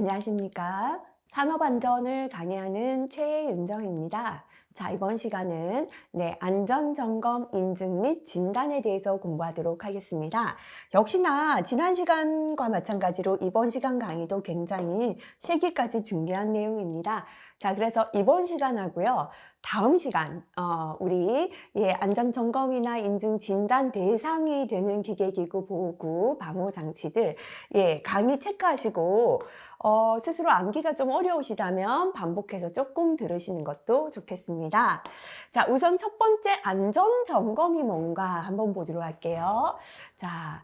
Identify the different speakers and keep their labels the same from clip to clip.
Speaker 1: 안녕하십니까. 산업안전을 강의하는 최윤정입니다. 자, 이번 시간은 안전점검 인증 및 진단에 대해서 공부하도록 하겠습니다. 역시나 지난 시간과 마찬가지로 이번 시간 강의도 굉장히 실기까지 중요한 내용입니다. 자, 그래서 이번 시간하고요. 다음 시간 우리 안전점검이나 인증 진단 대상이 되는 기계기구 보호구 방호 장치들 강의 체크하시고 스스로 암기가 좀 어려우시다면 반복해서 조금 들으시는 것도 좋겠습니다. 자, 우선 첫 번째 안전점검이 뭔가 한번 보도록 할게요. 자,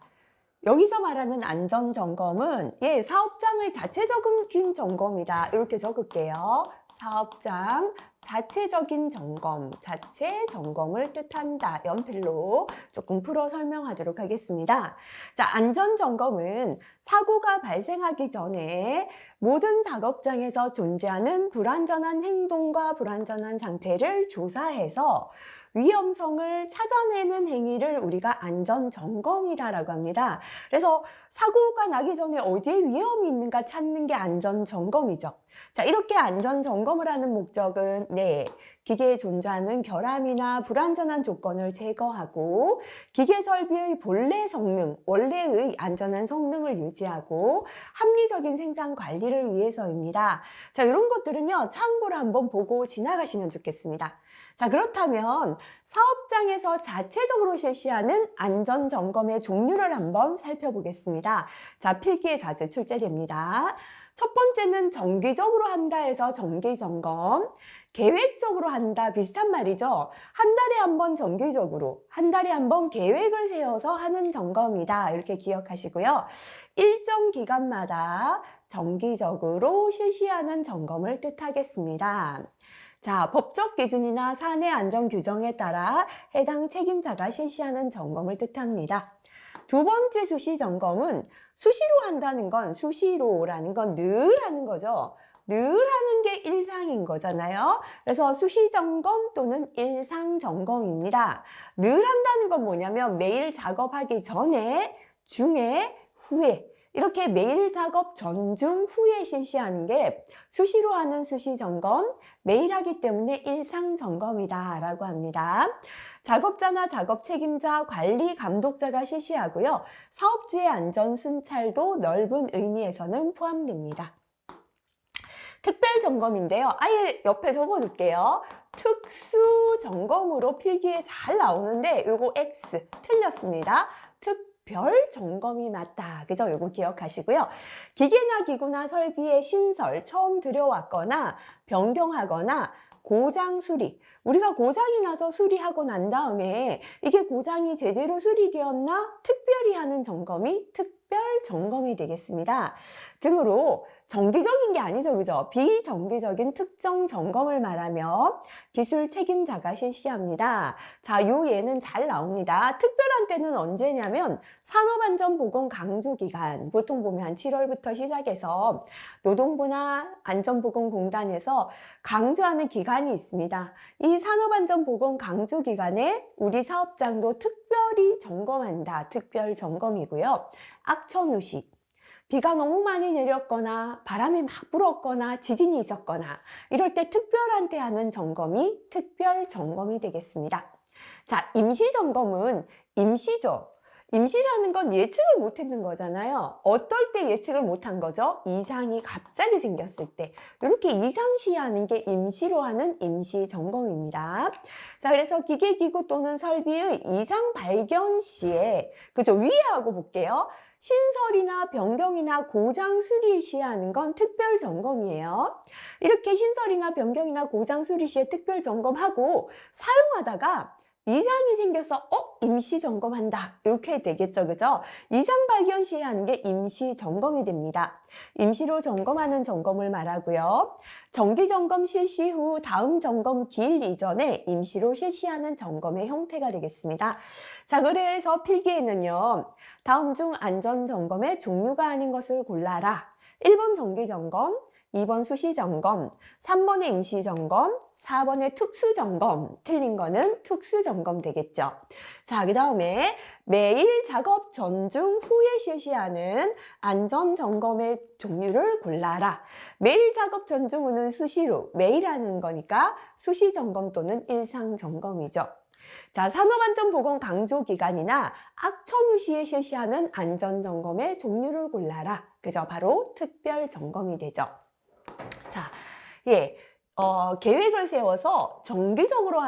Speaker 1: 여기서 말하는 안전점검은 사업장의 자체적인 점검이다. 이렇게 적을게요. 사업장 자체적인 점검, 자체 점검을 뜻한다. 연필로 조금 풀어 설명하도록 하겠습니다. 자, 안전점검은 사고가 발생하기 전에 모든 작업장에서 존재하는 불안전한 행동과 불안전한 상태를 조사해서 위험성을 찾아내는 행위를 우리가 안전점검이라고 합니다. 그래서 사고가 나기 전에 어디에 위험이 있는가 찾는 게 안전점검이죠. 자, 이렇게 안전점검을 하는 목적은 기계에 존재하는 결함이나 불안전한 조건을 제거하고 기계 설비의 본래 성능, 원래의 안전한 성능을 유지하고 합리적인 생산 관리를 위해서입니다. 자, 이런 것들은요, 참고로 한번 보고 지나가시면 좋겠습니다. 자, 그렇다면 사업장에서 자체적으로 실시하는 안전점검의 종류를 한번 살펴보겠습니다. 자, 필기에 자주 출제됩니다. 첫 번째는 정기적으로 한다 해서 정기점검, 계획적으로 한다 비슷한 말이죠. 한 달에 한 번 정기적으로, 한 달에 한 번 계획을 세워서 하는 점검이다. 이렇게 기억하시고요. 일정 기간마다 정기적으로 실시하는 점검을 뜻하겠습니다. 자, 법적 기준이나 사내 안전 규정에 따라 해당 책임자가 실시하는 점검을 뜻합니다. 두 번째 수시 점검은 수시로 한다는 건 수시로라는 건 늘 하는 거죠. 늘 하는 게 일상인 거잖아요. 그래서 수시 점검 또는 일상 점검입니다. 늘 한다는 건 뭐냐면 매일 작업하기 전에, 중에, 후에 이렇게 매일 작업 전, 중, 후에 실시하는 게 수시로 하는 수시 점검, 매일 하기 때문에 일상 점검이다 라고 합니다. 작업자나 작업 책임자, 관리 감독자가 실시하고요. 사업주의 안전 순찰도 넓은 의미에서는 포함됩니다. 특별 점검인데요. 아예 옆에 적어둘게요. 특수 점검으로 필기에 잘 나오는데 이거 X 틀렸습니다. 특별 점검이 맞다. 그죠? 이거 기억하시고요. 기계나 기구나 설비의 신설, 처음 들여왔거나 변경하거나 고장 수리. 우리가 고장이 나서 수리하고 난 다음에 이게 고장이 제대로 수리되었나 특별히 하는 점검이 특별 점검이 되겠습니다. 등으로 정기적인 게 아니죠, 그죠? 비정기적인 특정 점검을 말하며 기술 책임자가 실시합니다. 자, 요 예는 잘 나옵니다. 특별한 때는 언제냐면 산업안전보건 강조기간, 보통 보면 한 7월부터 시작해서 노동부나 안전보건공단에서 강조하는 기간이 있습니다. 이 산업안전보건 강조기간에 우리 사업장도 특별히 점검한다. 특별 점검이고요. 악천후시. 비가 너무 많이 내렸거나 바람이 막 불었거나 지진이 있었거나 이럴 때 특별한 때 하는 점검이 특별 점검이 되겠습니다. 자, 임시 점검은 임시죠. 임시라는 건 예측을 못했는 거잖아요. 어떨 때 예측을 못한 거죠? 이상이 갑자기 생겼을 때. 이렇게 이상시하는 게 임시로 하는 임시 점검입니다. 자, 그래서 기계기구 또는 설비의 이상 발견 시에, 그죠? 위에 하고 볼게요. 신설이나 변경이나 고장 수리 시에 하는 건 특별 점검이에요. 이렇게 신설이나 변경이나 고장 수리 시에 특별 점검하고 사용하다가 이상이 생겨서 임시 점검한다 이렇게 되겠죠, 그죠? 이상 발견 시에 하는 게 임시 점검이 됩니다. 임시로 점검하는 점검을 말하고요. 정기 점검 실시 후 다음 점검 기일 이전에 임시로 실시하는 점검의 형태가 되겠습니다. 자, 그래서 필기에는요, 다음 중 안전 점검의 종류가 아닌 것을 골라라. 1번 정기 점검, 2번 수시점검, 3번의 임시점검, 4번의 특수점검. 틀린 거는 특수점검 되겠죠. 자, 그 다음에 매일 작업 전중 후에 실시하는 안전점검의 종류를 골라라. 매일 작업 전중은 수시로 매일 하는 거니까 수시점검 또는 일상점검이죠. 자, 산업안전보건 강조기간이나 악천후 시에 실시하는 안전점검의 종류를 골라라. 그죠? 바로 특별점검이 되죠. 자, 예. 계획을 세워서 정기적으로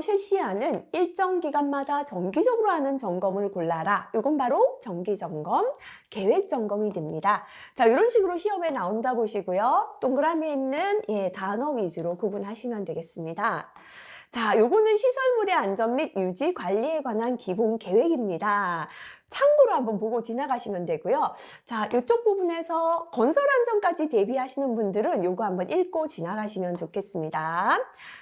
Speaker 1: 실시하는 일정 기간마다 정기적으로 하는 점검을 골라라. 이건 바로 정기점검, 계획점검이 됩니다. 자, 이런 식으로 시험에 나온다 보시고요. 동그라미에 있는 단어 위주로 구분하시면 되겠습니다. 자, 요거는 시설물의 안전 및 유지 관리에 관한 기본 계획입니다. 참고로 한번 보고 지나가시면 되고요. 자, 이쪽 부분에서 건설 안전까지 대비하시는 분들은 요거 한번 읽고 지나가시면 좋겠습니다.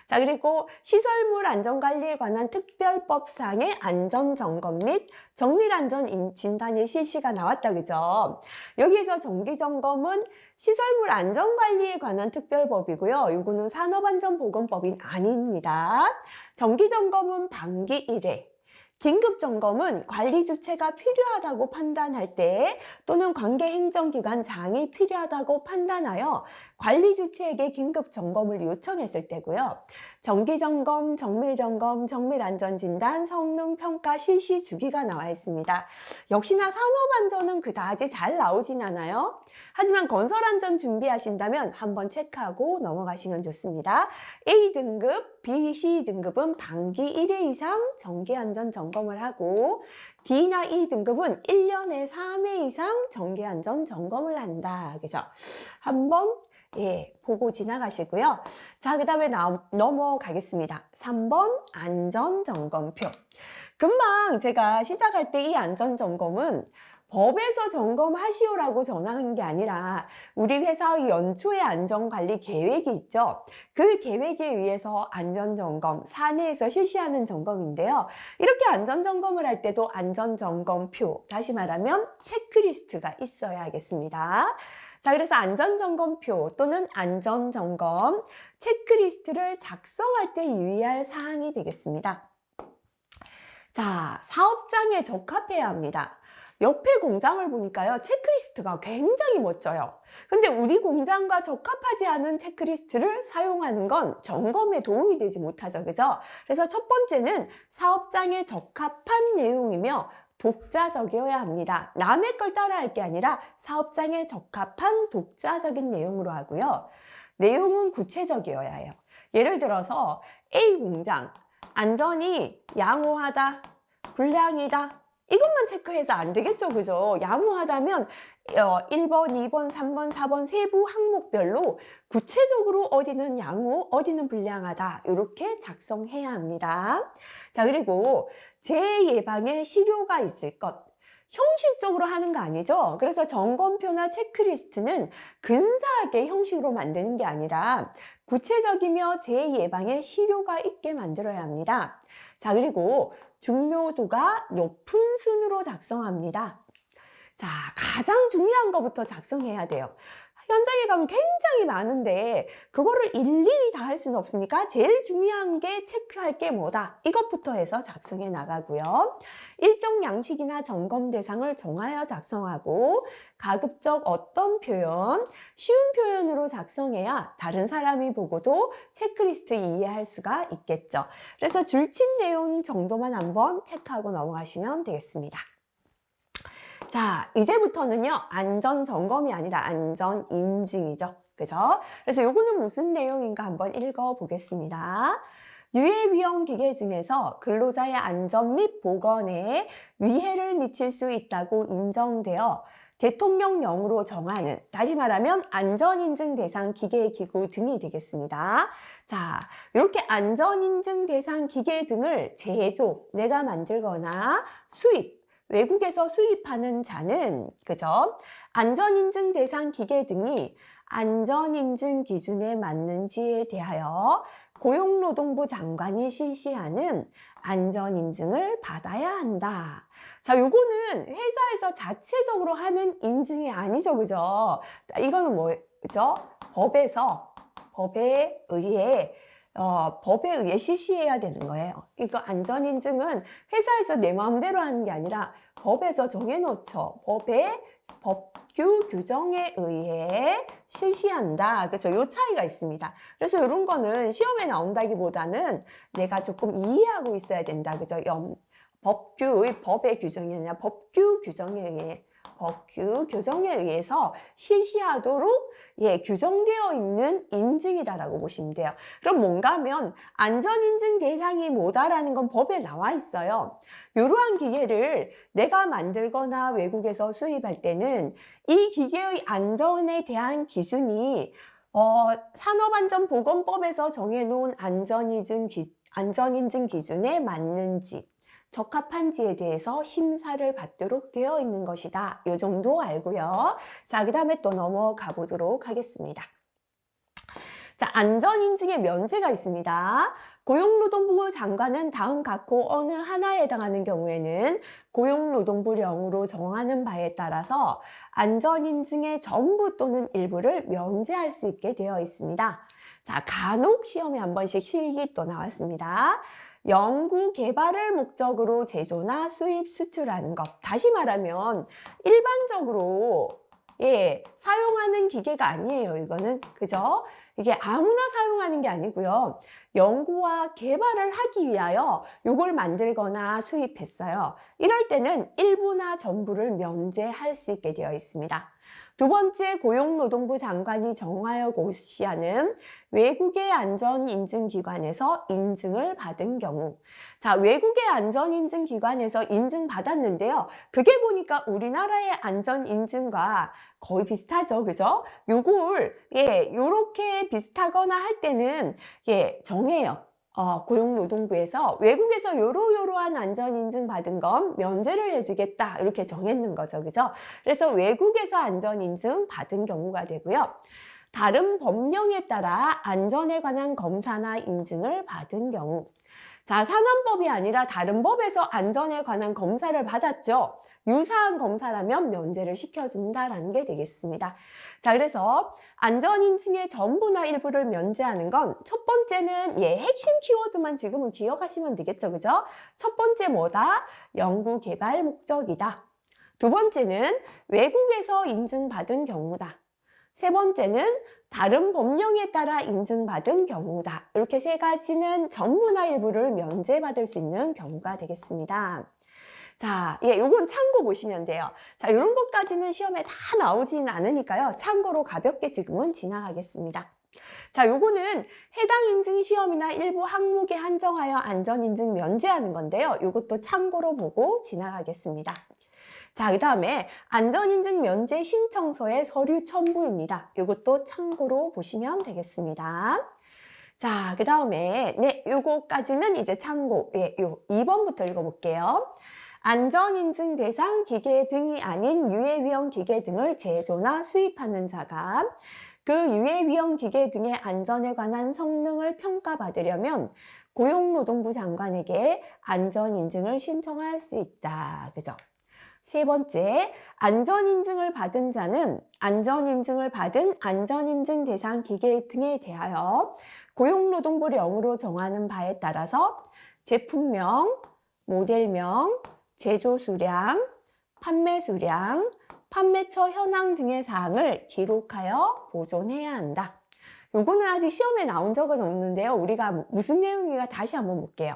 Speaker 1: 자, 그리고 시설물 안전관리에 관한 특별법상의 안전점검 및 정밀안전 진단의 실시가 나왔다, 그죠? 여기에서 정기점검은 시설물 안전관리에 관한 특별법이고요. 요거는 산업안전보건법이 아닙니다. 정기점검은 반기 1회. 긴급점검은 관리 주체가 필요하다고 판단할 때 또는 관계행정기관장이 필요하다고 판단하여 관리 주체에게 긴급점검을 요청했을 때고요. 정기점검, 정밀점검, 정밀안전진단, 성능평가 실시 주기가 나와 있습니다. 역시나 산업안전은 그다지 잘 나오진 않아요. 하지만 건설안전 준비하신다면 한번 체크하고 넘어가시면 좋습니다. A등급, B, C등급은 반기 1회 이상 정기안전 점검을 하고 D나 E등급은 1년에 3회 이상 정기안전 점검을 한다. 그죠? 한번 보고 지나가시고요. 자, 그 다음에 넘어가겠습니다. 3번 안전점검표. 금방 제가 시작할 때 이 안전점검은 법에서 점검하시오라고 전하는 게 아니라 우리 회사의 연초의 안전관리 계획이 있죠. 그 계획에 의해서 안전점검, 사내에서 실시하는 점검인데요. 이렇게 안전점검을 할 때도 안전점검표, 다시 말하면 체크리스트가 있어야 하겠습니다. 자, 그래서 안전점검표 또는 안전점검, 체크리스트를 작성할 때 유의할 사항이 되겠습니다. 자, 사업장에 적합해야 합니다. 옆에 공장을 보니까요, 체크리스트가 굉장히 멋져요. 근데 우리 공장과 적합하지 않은 체크리스트를 사용하는 건 점검에 도움이 되지 못하죠. 그죠? 그래서 첫 번째는 사업장에 적합한 내용이며 독자적이어야 합니다. 남의 걸 따라할 게 아니라 사업장에 적합한 독자적인 내용으로 하고요. 내용은 구체적이어야 해요. 예를 들어서 A 공장, 안전이 양호하다, 불량이다. 이것만 체크해서 안 되겠죠, 그죠? 양호하다면 1번, 2번, 3번, 4번 세부 항목별로 구체적으로 어디는 양호, 어디는 불량하다 이렇게 작성해야 합니다. 자, 그리고 재해 예방에 실효가 있을 것. 형식적으로 하는 거 아니죠? 그래서 점검표나 체크리스트는 근사하게 형식으로 만드는 게 아니라 구체적이며 재해 예방에 실효가 있게 만들어야 합니다. 자, 그리고 중요도가 높은 순으로 작성합니다. 자, 가장 중요한 것부터 작성해야 돼요. 현장에 가면 굉장히 많은데 그거를 일일이 다 할 수는 없으니까 제일 중요한 게 체크할 게 뭐다. 이것부터 해서 작성해 나가고요. 일정 양식이나 점검 대상을 정하여 작성하고 가급적 어떤 표현, 쉬운 표현으로 작성해야 다른 사람이 보고도 체크리스트 이해할 수가 있겠죠. 그래서 줄친 내용 정도만 한번 체크하고 넘어가시면 되겠습니다. 자, 이제부터는요, 안전점검이 아니라 안전인증이죠. 그죠? 그래서 요거는 무슨 내용인가 한번 읽어보겠습니다. 유해위험 기계 중에서 근로자의 안전 및 보건에 위해를 미칠 수 있다고 인정되어 대통령령으로 정하는, 다시 말하면 안전인증 대상 기계, 기구 등이 되겠습니다. 자, 이렇게 안전인증 대상 기계 등을 제조, 내가 만들거나 수입, 외국에서 수입하는 자는, 그죠? 안전인증 대상 기계 등이 안전인증 기준에 맞는지에 대하여 고용노동부 장관이 실시하는 안전인증을 받아야 한다. 자, 요거는 회사에서 자체적으로 하는 인증이 아니죠, 그죠? 자, 이거는 뭐죠? 법에 의해 실시해야 되는 거예요. 이거 안전인증은 회사에서 내 마음대로 하는 게 아니라 법에서 정해놓죠. 법규 규정에 의해 실시한다. 그렇죠? 요 차이가 있습니다. 그래서 이런 거는 시험에 나온다기보다는 내가 조금 이해하고 있어야 된다. 그죠? 법의 규정이 아니라 법규 규정에 의해서 실시하도록 규정되어 있는 인증이다라고 보시면 돼요. 그럼 뭔가 하면 안전인증 대상이 뭐다라는 건 법에 나와 있어요. 이러한 기계를 내가 만들거나 외국에서 수입할 때는 이 기계의 안전에 대한 기준이 산업안전보건법에서 정해놓은 안전인증 기준에 맞는지 적합한지에 대해서 심사를 받도록 되어 있는 것이다. 이 정도 알고요. 자, 그 다음에 또 넘어가 보도록 하겠습니다. 자, 안전인증의 면제가 있습니다. 고용노동부 장관은 다음 각호 어느 하나에 해당하는 경우에는 고용노동부령으로 정하는 바에 따라서 안전인증의 전부 또는 일부를 면제할 수 있게 되어 있습니다. 자, 간혹 시험에 한 번씩 실기 또 나왔습니다. 연구 개발을 목적으로 제조나 수입 수출하는 것. 다시 말하면 일반적으로 사용하는 기계가 아니에요. 이거는 그죠? 이게 아무나 사용하는 게 아니고요. 연구와 개발을 하기 위하여 이걸 만들거나 수입했어요. 이럴 때는 일부나 전부를 면제할 수 있게 되어 있습니다. 두 번째, 고용노동부 장관이 정하여 고시하는 외국의 안전인증기관에서 인증을 받은 경우. 자, 외국의 안전인증기관에서 인증받았는데요. 그게 보니까 우리나라의 안전인증과 거의 비슷하죠. 그죠? 요걸, 요렇게 비슷하거나 할 때는, 정해요. 고용노동부에서 외국에서 요러요러한 안전인증 받은 건 면제를 해주겠다 이렇게 정했는 거죠. 그죠? 그래서 외국에서 안전인증 받은 경우가 되고요. 다른 법령에 따라 안전에 관한 검사나 인증을 받은 경우. 자, 산안법이 아니라 다른 법에서 안전에 관한 검사를 받았죠. 유사한 검사라면 면제를 시켜준다라는 게 되겠습니다. 자, 그래서 안전인증의 전부나 일부를 면제하는 건 첫 번째는 핵심 키워드만 지금은 기억하시면 되겠죠. 그죠? 첫 번째 뭐다? 연구 개발 목적이다. 두 번째는 외국에서 인증받은 경우다. 세 번째는 다른 법령에 따라 인증받은 경우다. 이렇게 세 가지는 전부나 일부를 면제받을 수 있는 경우가 되겠습니다. 자, 요건 참고 보시면 돼요. 자, 이런 것까지는 시험에 다 나오지는 않으니까요. 참고로 가볍게 지금은 지나가겠습니다. 자, 요거는 해당 인증 시험이나 일부 항목에 한정하여 안전인증 면제하는 건데요. 요것도 참고로 보고 지나가겠습니다. 자, 그 다음에 안전인증 면제 신청서의 서류 첨부입니다. 요것도 참고로 보시면 되겠습니다. 자, 그 다음에 요거까지는 이제 참고, 요 2번부터 읽어볼게요. 안전인증 대상 기계 등이 아닌 유해위험 기계 등을 제조나 수입하는 자가 그 유해위험 기계 등의 안전에 관한 성능을 평가받으려면 고용노동부 장관에게 안전인증을 신청할 수 있다. 그죠? 세 번째, 안전인증을 받은 자는 안전인증을 받은 안전인증 대상 기계 등에 대하여 고용노동부령으로 정하는 바에 따라서 제품명, 모델명, 제조 수량, 판매 수량, 판매처 현황 등의 사항을 기록하여 보존해야 한다. 요거는 아직 시험에 나온 적은 없는데요. 우리가 무슨 내용인가 다시 한번 볼게요.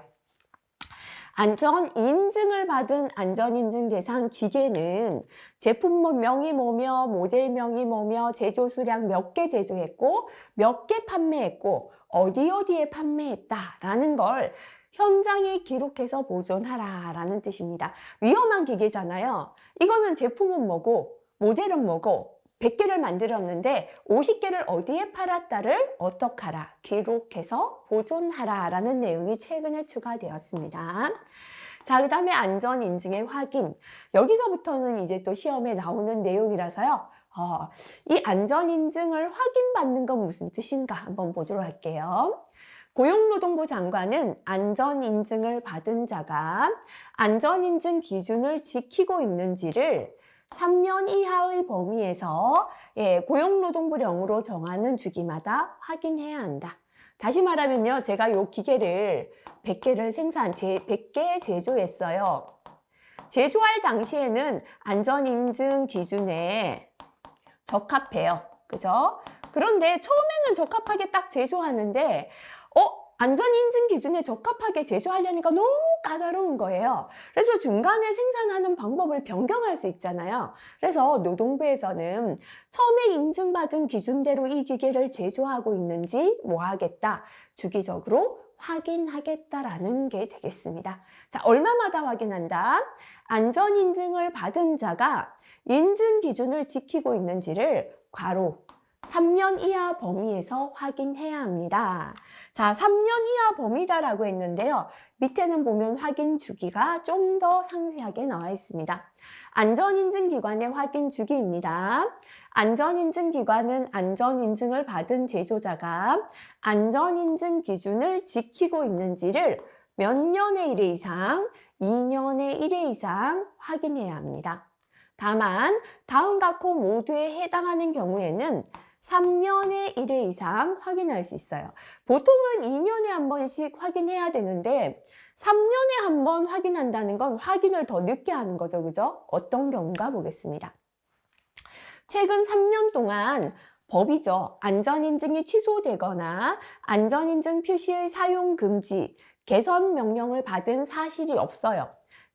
Speaker 1: 안전인증을 받은 안전인증 대상 기계는 제품명이 뭐며 모델명이 뭐며 제조 수량 몇 개 제조했고 몇 개 판매했고 어디에 판매했다라는 걸 현장에 기록해서 보존하라 라는 뜻입니다. 위험한 기계잖아요. 이거는 제품은 뭐고 모델은 뭐고 100개를 만들었는데 50개를 어디에 팔았다를 어떻게 하라, 기록해서 보존하라 라는 내용이 최근에 추가되었습니다. 자, 그 다음에 안전인증의 확인. 여기서부터는 이제 또 시험에 나오는 내용이라서요. 이 안전인증을 확인받는 건 무슨 뜻인가 한번 보도록 할게요. 고용노동부 장관은 안전인증을 받은 자가 안전인증 기준을 지키고 있는지를 3년 이하의 범위에서 고용노동부령으로 정하는 주기마다 확인해야 한다. 다시 말하면요, 제가 이 기계를 100개를 100개 제조했어요. 제조할 당시에는 안전인증 기준에 적합해요. 그죠? 그런데 처음에는 적합하게 딱 제조하는데 안전인증 기준에 적합하게 제조하려니까 너무 까다로운 거예요. 그래서 중간에 생산하는 방법을 변경할 수 있잖아요. 그래서 노동부에서는 처음에 인증받은 기준대로 이 기계를 제조하고 있는지 뭐 하겠다? 주기적으로 확인하겠다라는 게 되겠습니다. 자, 얼마마다 확인한다? 안전인증을 받은 자가 인증 기준을 지키고 있는지를 괄호 3년 이하 범위에서 확인해야 합니다. 자, 3년 이하 범위다라고 했는데요. 밑에는 보면 확인 주기가 좀 더 상세하게 나와 있습니다. 안전인증기관의 확인 주기입니다. 안전인증기관은 안전인증을 받은 제조자가 안전인증 기준을 지키고 있는지를 몇 년에 1회 이상, 2년에 1회 이상 확인해야 합니다. 다만 다음 각호 모두에 해당하는 경우에는 3년에 1회 이상 확인할 수 있어요. 보통은 2년에 한 번씩 확인해야 되는데 3년에 한 번 확인한다는 건 확인을 더 늦게 하는 거죠. 그죠? 어떤 경우인가 보겠습니다. 최근 3년 동안 법이죠. 안전인증이 취소되거나 안전인증 표시의 사용 금지, 개선 명령을 받은 사실이 없어요.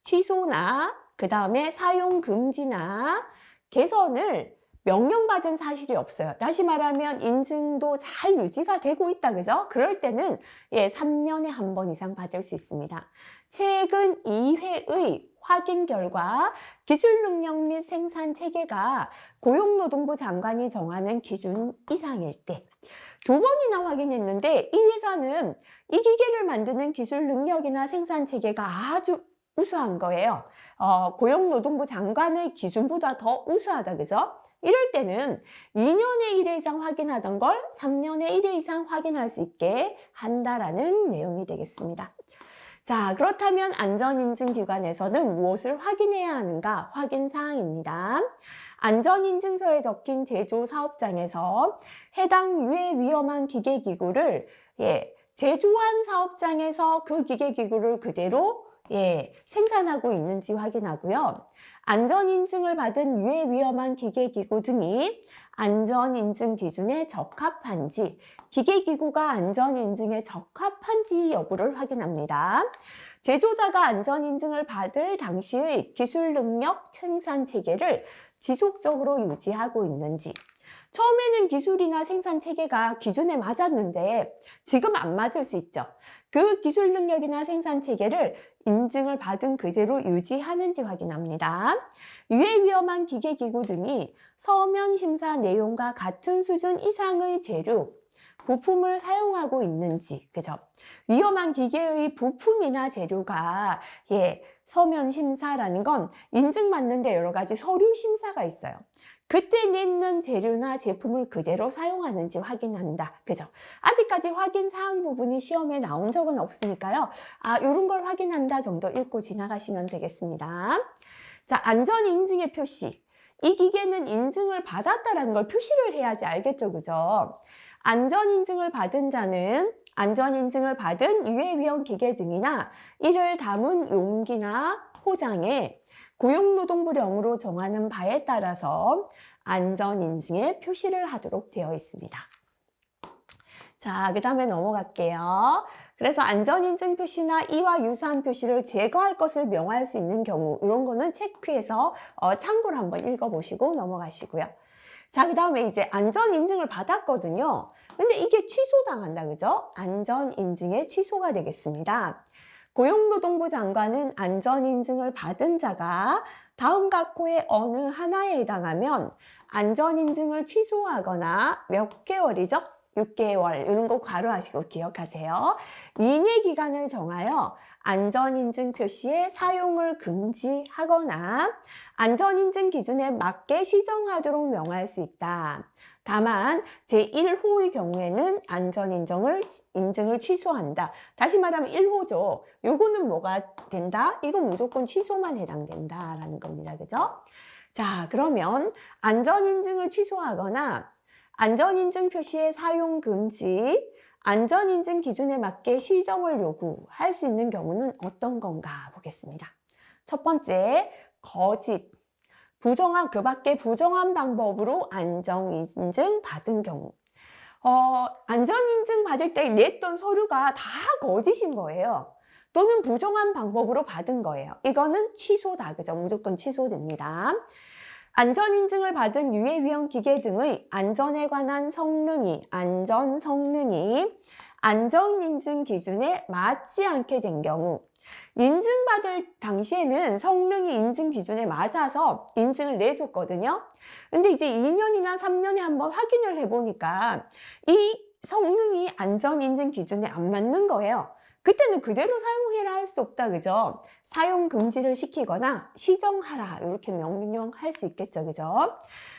Speaker 1: 취소나 그 다음에 사용 금지나 개선을 명령받은 사실이 없어요. 다시 말하면 인증도 잘 유지가 되고 있다. 그죠? 그럴 때는 3년에 한 번 이상 받을 수 있습니다. 최근 2회의 확인 결과 기술 능력 및 생산 체계가 고용노동부 장관이 정하는 기준 이상일 때 2번이나 확인했는데 이 회사는 이 기계를 만드는 기술 능력이나 생산 체계가 아주 우수한 거예요. 고용노동부 장관의 기준보다 더 우수하다. 그죠? 이럴 때는 2년에 1회 이상 확인하던 걸 3년에 1회 이상 확인할 수 있게 한다라는 내용이 되겠습니다. 자, 그렇다면 안전인증기관에서는 무엇을 확인해야 하는가? 확인 사항입니다. 안전인증서에 적힌 제조사업장에서 해당 유해 위험한 기계기구를 제조한 사업장에서 그 기계기구를 그대로 생산하고 있는지 확인하고요. 안전인증을 받은 유해 위험한 기계기구 등이 안전인증 기준에 적합한지, 기계기구가 안전인증에 적합한지 여부를 확인합니다. 제조자가 안전인증을 받을 당시의 기술 능력 생산 체계를 지속적으로 유지하고 있는지, 처음에는 기술이나 생산 체계가 기준에 맞았는데 지금 안 맞을 수 있죠. 그 기술 능력이나 생산 체계를 인증을 받은 그대로 유지하는지 확인합니다. 유해 위험한 기계기구 등이 서면 심사 내용과 같은 수준 이상의 재료, 부품을 사용하고 있는지, 그죠? 위험한 기계의 부품이나 재료가 서면 심사라는 건 인증받는데 여러 가지 서류 심사가 있어요. 그때 냈는 재료나 제품을 그대로 사용하는지 확인한다. 그죠? 아직까지 확인 사항 부분이 시험에 나온 적은 없으니까요. 이런 걸 확인한다 정도 읽고 지나가시면 되겠습니다. 자, 안전인증의 표시. 이 기계는 인증을 받았다라는 걸 표시를 해야지 알겠죠? 그죠? 안전인증을 받은 자는 안전인증을 받은 유해위험 기계 등이나 이를 담은 용기나 포장에 고용노동부령으로 정하는 바에 따라서 안전인증에 표시를 하도록 되어 있습니다. 자, 그 다음에 넘어갈게요. 그래서 안전인증 표시나 이와 유사한 표시를 제거할 것을 명할 수 있는 경우, 이런 거는 체크해서 참고를 한번 읽어보시고 넘어가시고요. 자, 그 다음에 이제 안전인증을 받았거든요. 근데 이게 취소당한다, 그죠? 안전인증의 취소가 되겠습니다. 고용노동부 장관은 안전인증을 받은 자가 다음 각호의 어느 하나에 해당하면 안전인증을 취소하거나 몇 개월이죠? 6개월 이런 거 괄호하시고 기억하세요. 이내 기간을 정하여 안전인증 표시의 사용을 금지하거나 안전인증 기준에 맞게 시정하도록 명할 수 있다. 다만 제1호의 경우에는 인증을 취소한다. 다시 말하면 1호죠. 요거는 뭐가 된다? 이건 무조건 취소만 해당된다라는 겁니다. 그죠? 자, 그러면 안전인증을 취소하거나 안전인증 표시의 사용 금지, 안전인증 기준에 맞게 시정을 요구할 수 있는 경우는 어떤 건가 보겠습니다. 첫 번째, 거짓. 그 밖에 부정한 방법으로 안전인증 받은 경우. 안전인증 받을 때 냈던 서류가 다 거짓인 거예요. 또는 부정한 방법으로 받은 거예요. 이거는 취소다. 그죠? 무조건 취소됩니다. 안전인증을 받은 유해위험 기계 등의 안전에 관한 안전 성능이 안전인증 기준에 맞지 않게 된 경우, 인증받을 당시에는 성능이 인증 기준에 맞아서 인증을 내줬거든요. 근데 이제 2년이나 3년에 한번 확인을 해보니까 이 성능이 안전인증 기준에 안 맞는 거예요. 그때는 그대로 사용해라 할 수 없다. 그죠? 사용 금지를 시키거나 시정하라 이렇게 명령할 수 있겠죠. 그죠?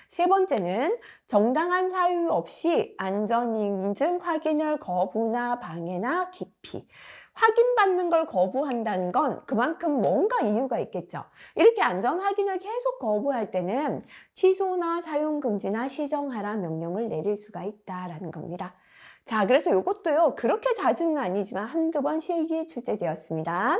Speaker 1: 세 번째는 정당한 사유 없이 안전인증 확인을 거부나 방해나 기피. 확인받는 걸 거부한다는 건 그만큼 뭔가 이유가 있겠죠. 이렇게 안전 확인을 계속 거부할 때는 취소나 사용 금지나 시정하라 명령을 내릴 수가 있다라는 겁니다. 자, 그래서 이것도요, 그렇게 자주는 아니지만 한두 번 실기에 출제되었습니다.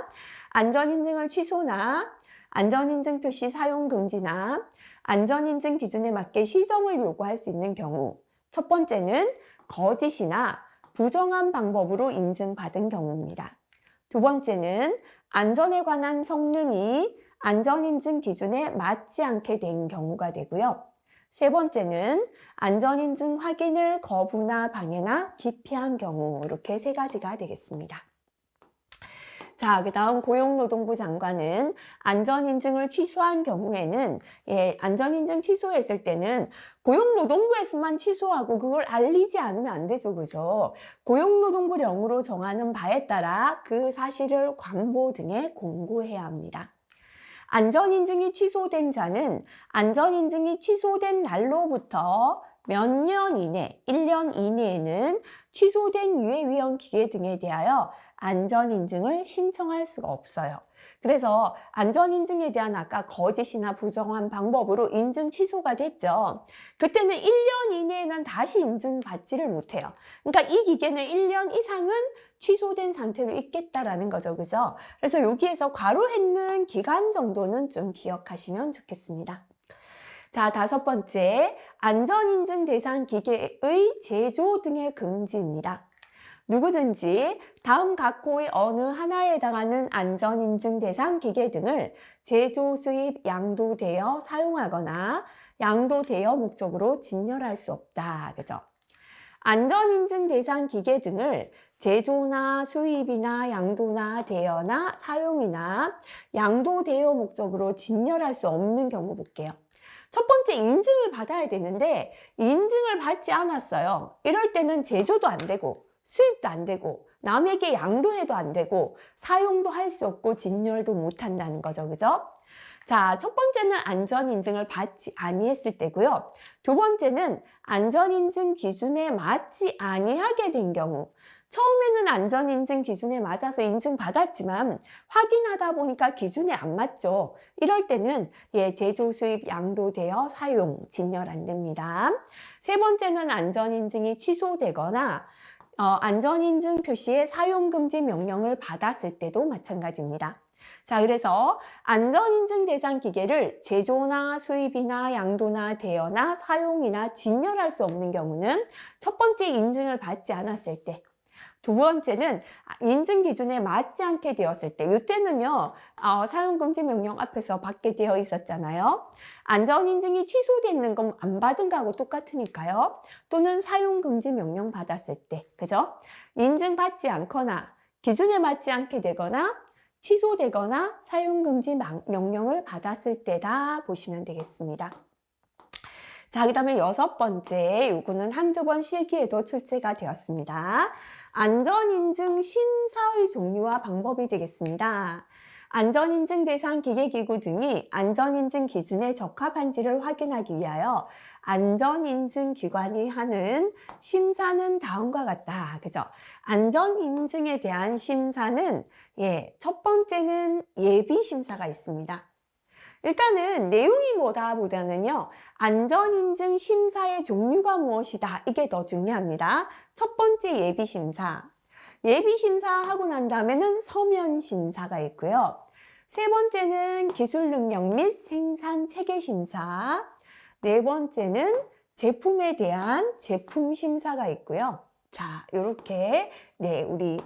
Speaker 1: 안전인증을 취소나 안전인증 표시 사용 금지나 안전인증 기준에 맞게 시정을 요구할 수 있는 경우. 첫 번째는 거짓이나 부정한 방법으로 인증받은 경우입니다. 두 번째는 안전에 관한 성능이 안전인증 기준에 맞지 않게 된 경우가 되고요. 세 번째는 안전인증 확인을 거부나 방해나 기피한 경우, 이렇게 세 가지가 되겠습니다. 자, 그 다음 고용노동부 장관은 안전인증을 취소한 경우에는, 안전인증 취소했을 때는 고용노동부에서만 취소하고 그걸 알리지 않으면 안 되죠. 그죠? 고용노동부령으로 정하는 바에 따라 그 사실을 관보 등에 공고해야 합니다. 안전인증이 취소된 자는 안전인증이 취소된 날로부터 몇 년 이내, 1년 이내에는 취소된 유해위험 기계 등에 대하여 안전인증을 신청할 수가 없어요. 그래서 안전인증에 대한 아까 거짓이나 부정한 방법으로 인증 취소가 됐죠. 그때는 1년 이내에는 다시 인증받지를 못해요. 그러니까 이 기계는 1년 이상은 취소된 상태로 있겠다라는 거죠. 그죠? 그래서 여기에서 괄호했는 기간 정도는 좀 기억하시면 좋겠습니다. 자, 다섯 번째, 안전인증 대상 기계의 제조 등의 금지입니다. 누구든지 다음 각호의 어느 하나에 해당하는 안전인증 대상 기계 등을 제조, 수입, 양도되어 사용하거나 양도되어 목적으로 진열할 수 없다. 그죠? 안전인증 대상 기계 등을 제조나 수입이나 양도나 대여나 사용이나 양도대여 목적으로 진열할 수 없는 경우 볼게요. 첫 번째, 인증을 받아야 되는데 인증을 받지 않았어요. 이럴 때는 제조도 안 되고 수입도 안 되고 남에게 양도해도 안 되고 사용도 할 수 없고 진열도 못 한다는 거죠. 그죠? 자, 첫 번째는 안전인증을 받지 아니했을 때고요. 두 번째는 안전인증 기준에 맞지 아니하게 된 경우. 처음에는 안전인증 기준에 맞아서 인증받았지만 확인하다 보니까 기준에 안 맞죠. 이럴 때는 제조, 수입, 양도되어 사용, 진열 안 됩니다. 세 번째는 안전인증이 취소되거나 안전인증 표시에 사용금지 명령을 받았을 때도 마찬가지입니다. 자, 그래서 안전인증 대상 기계를 제조나 수입이나 양도나 대여나 사용이나 진열할 수 없는 경우는 첫 번째 인증을 받지 않았을 때, 두 번째는 인증 기준에 맞지 않게 되었을 때, 이때는요 사용금지 명령 앞에서 받게 되어 있었잖아요. 안전인증이 취소되는 건 안 받은 거하고 똑같으니까요. 또는 사용금지 명령 받았을 때, 그죠? 인증받지 않거나 기준에 맞지 않게 되거나 취소되거나 사용금지 명령을 받았을 때다 보시면 되겠습니다. 자, 그 다음에 여섯 번째, 요거는 한두 번 실기에도 출제가 되었습니다. 안전인증 심사의 종류와 방법이 되겠습니다. 안전인증 대상 기계기구 등이 안전인증 기준에 적합한지를 확인하기 위하여 안전인증기관이 하는 심사는 다음과 같다. 그죠? 안전인증에 대한 심사는, 첫 번째는 예비심사가 있습니다. 일단은 내용이 뭐다 보다는요, 안전인증 심사의 종류가 무엇이다. 이게 더 중요합니다. 첫 번째 예비심사. 예비심사하고 난 다음에는 서면심사가 있고요. 세 번째는 기술능력 및 생산체계심사. 네 번째는 제품에 대한 제품심사가 있고요. 자, 요렇게, 우리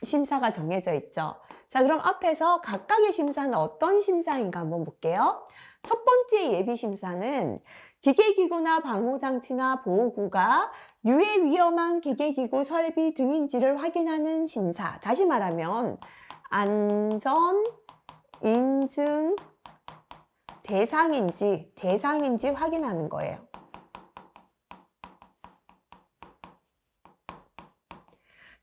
Speaker 1: 심사가 정해져 있죠. 자, 그럼 앞에서 각각의 심사는 어떤 심사인가 한번 볼게요. 첫 번째 예비심사는 기계기구나 방호장치나 보호구가 유해 위험한 기계기구 설비 등인지를 확인하는 심사. 다시 말하면 안전 인증 대상인지 확인하는 거예요.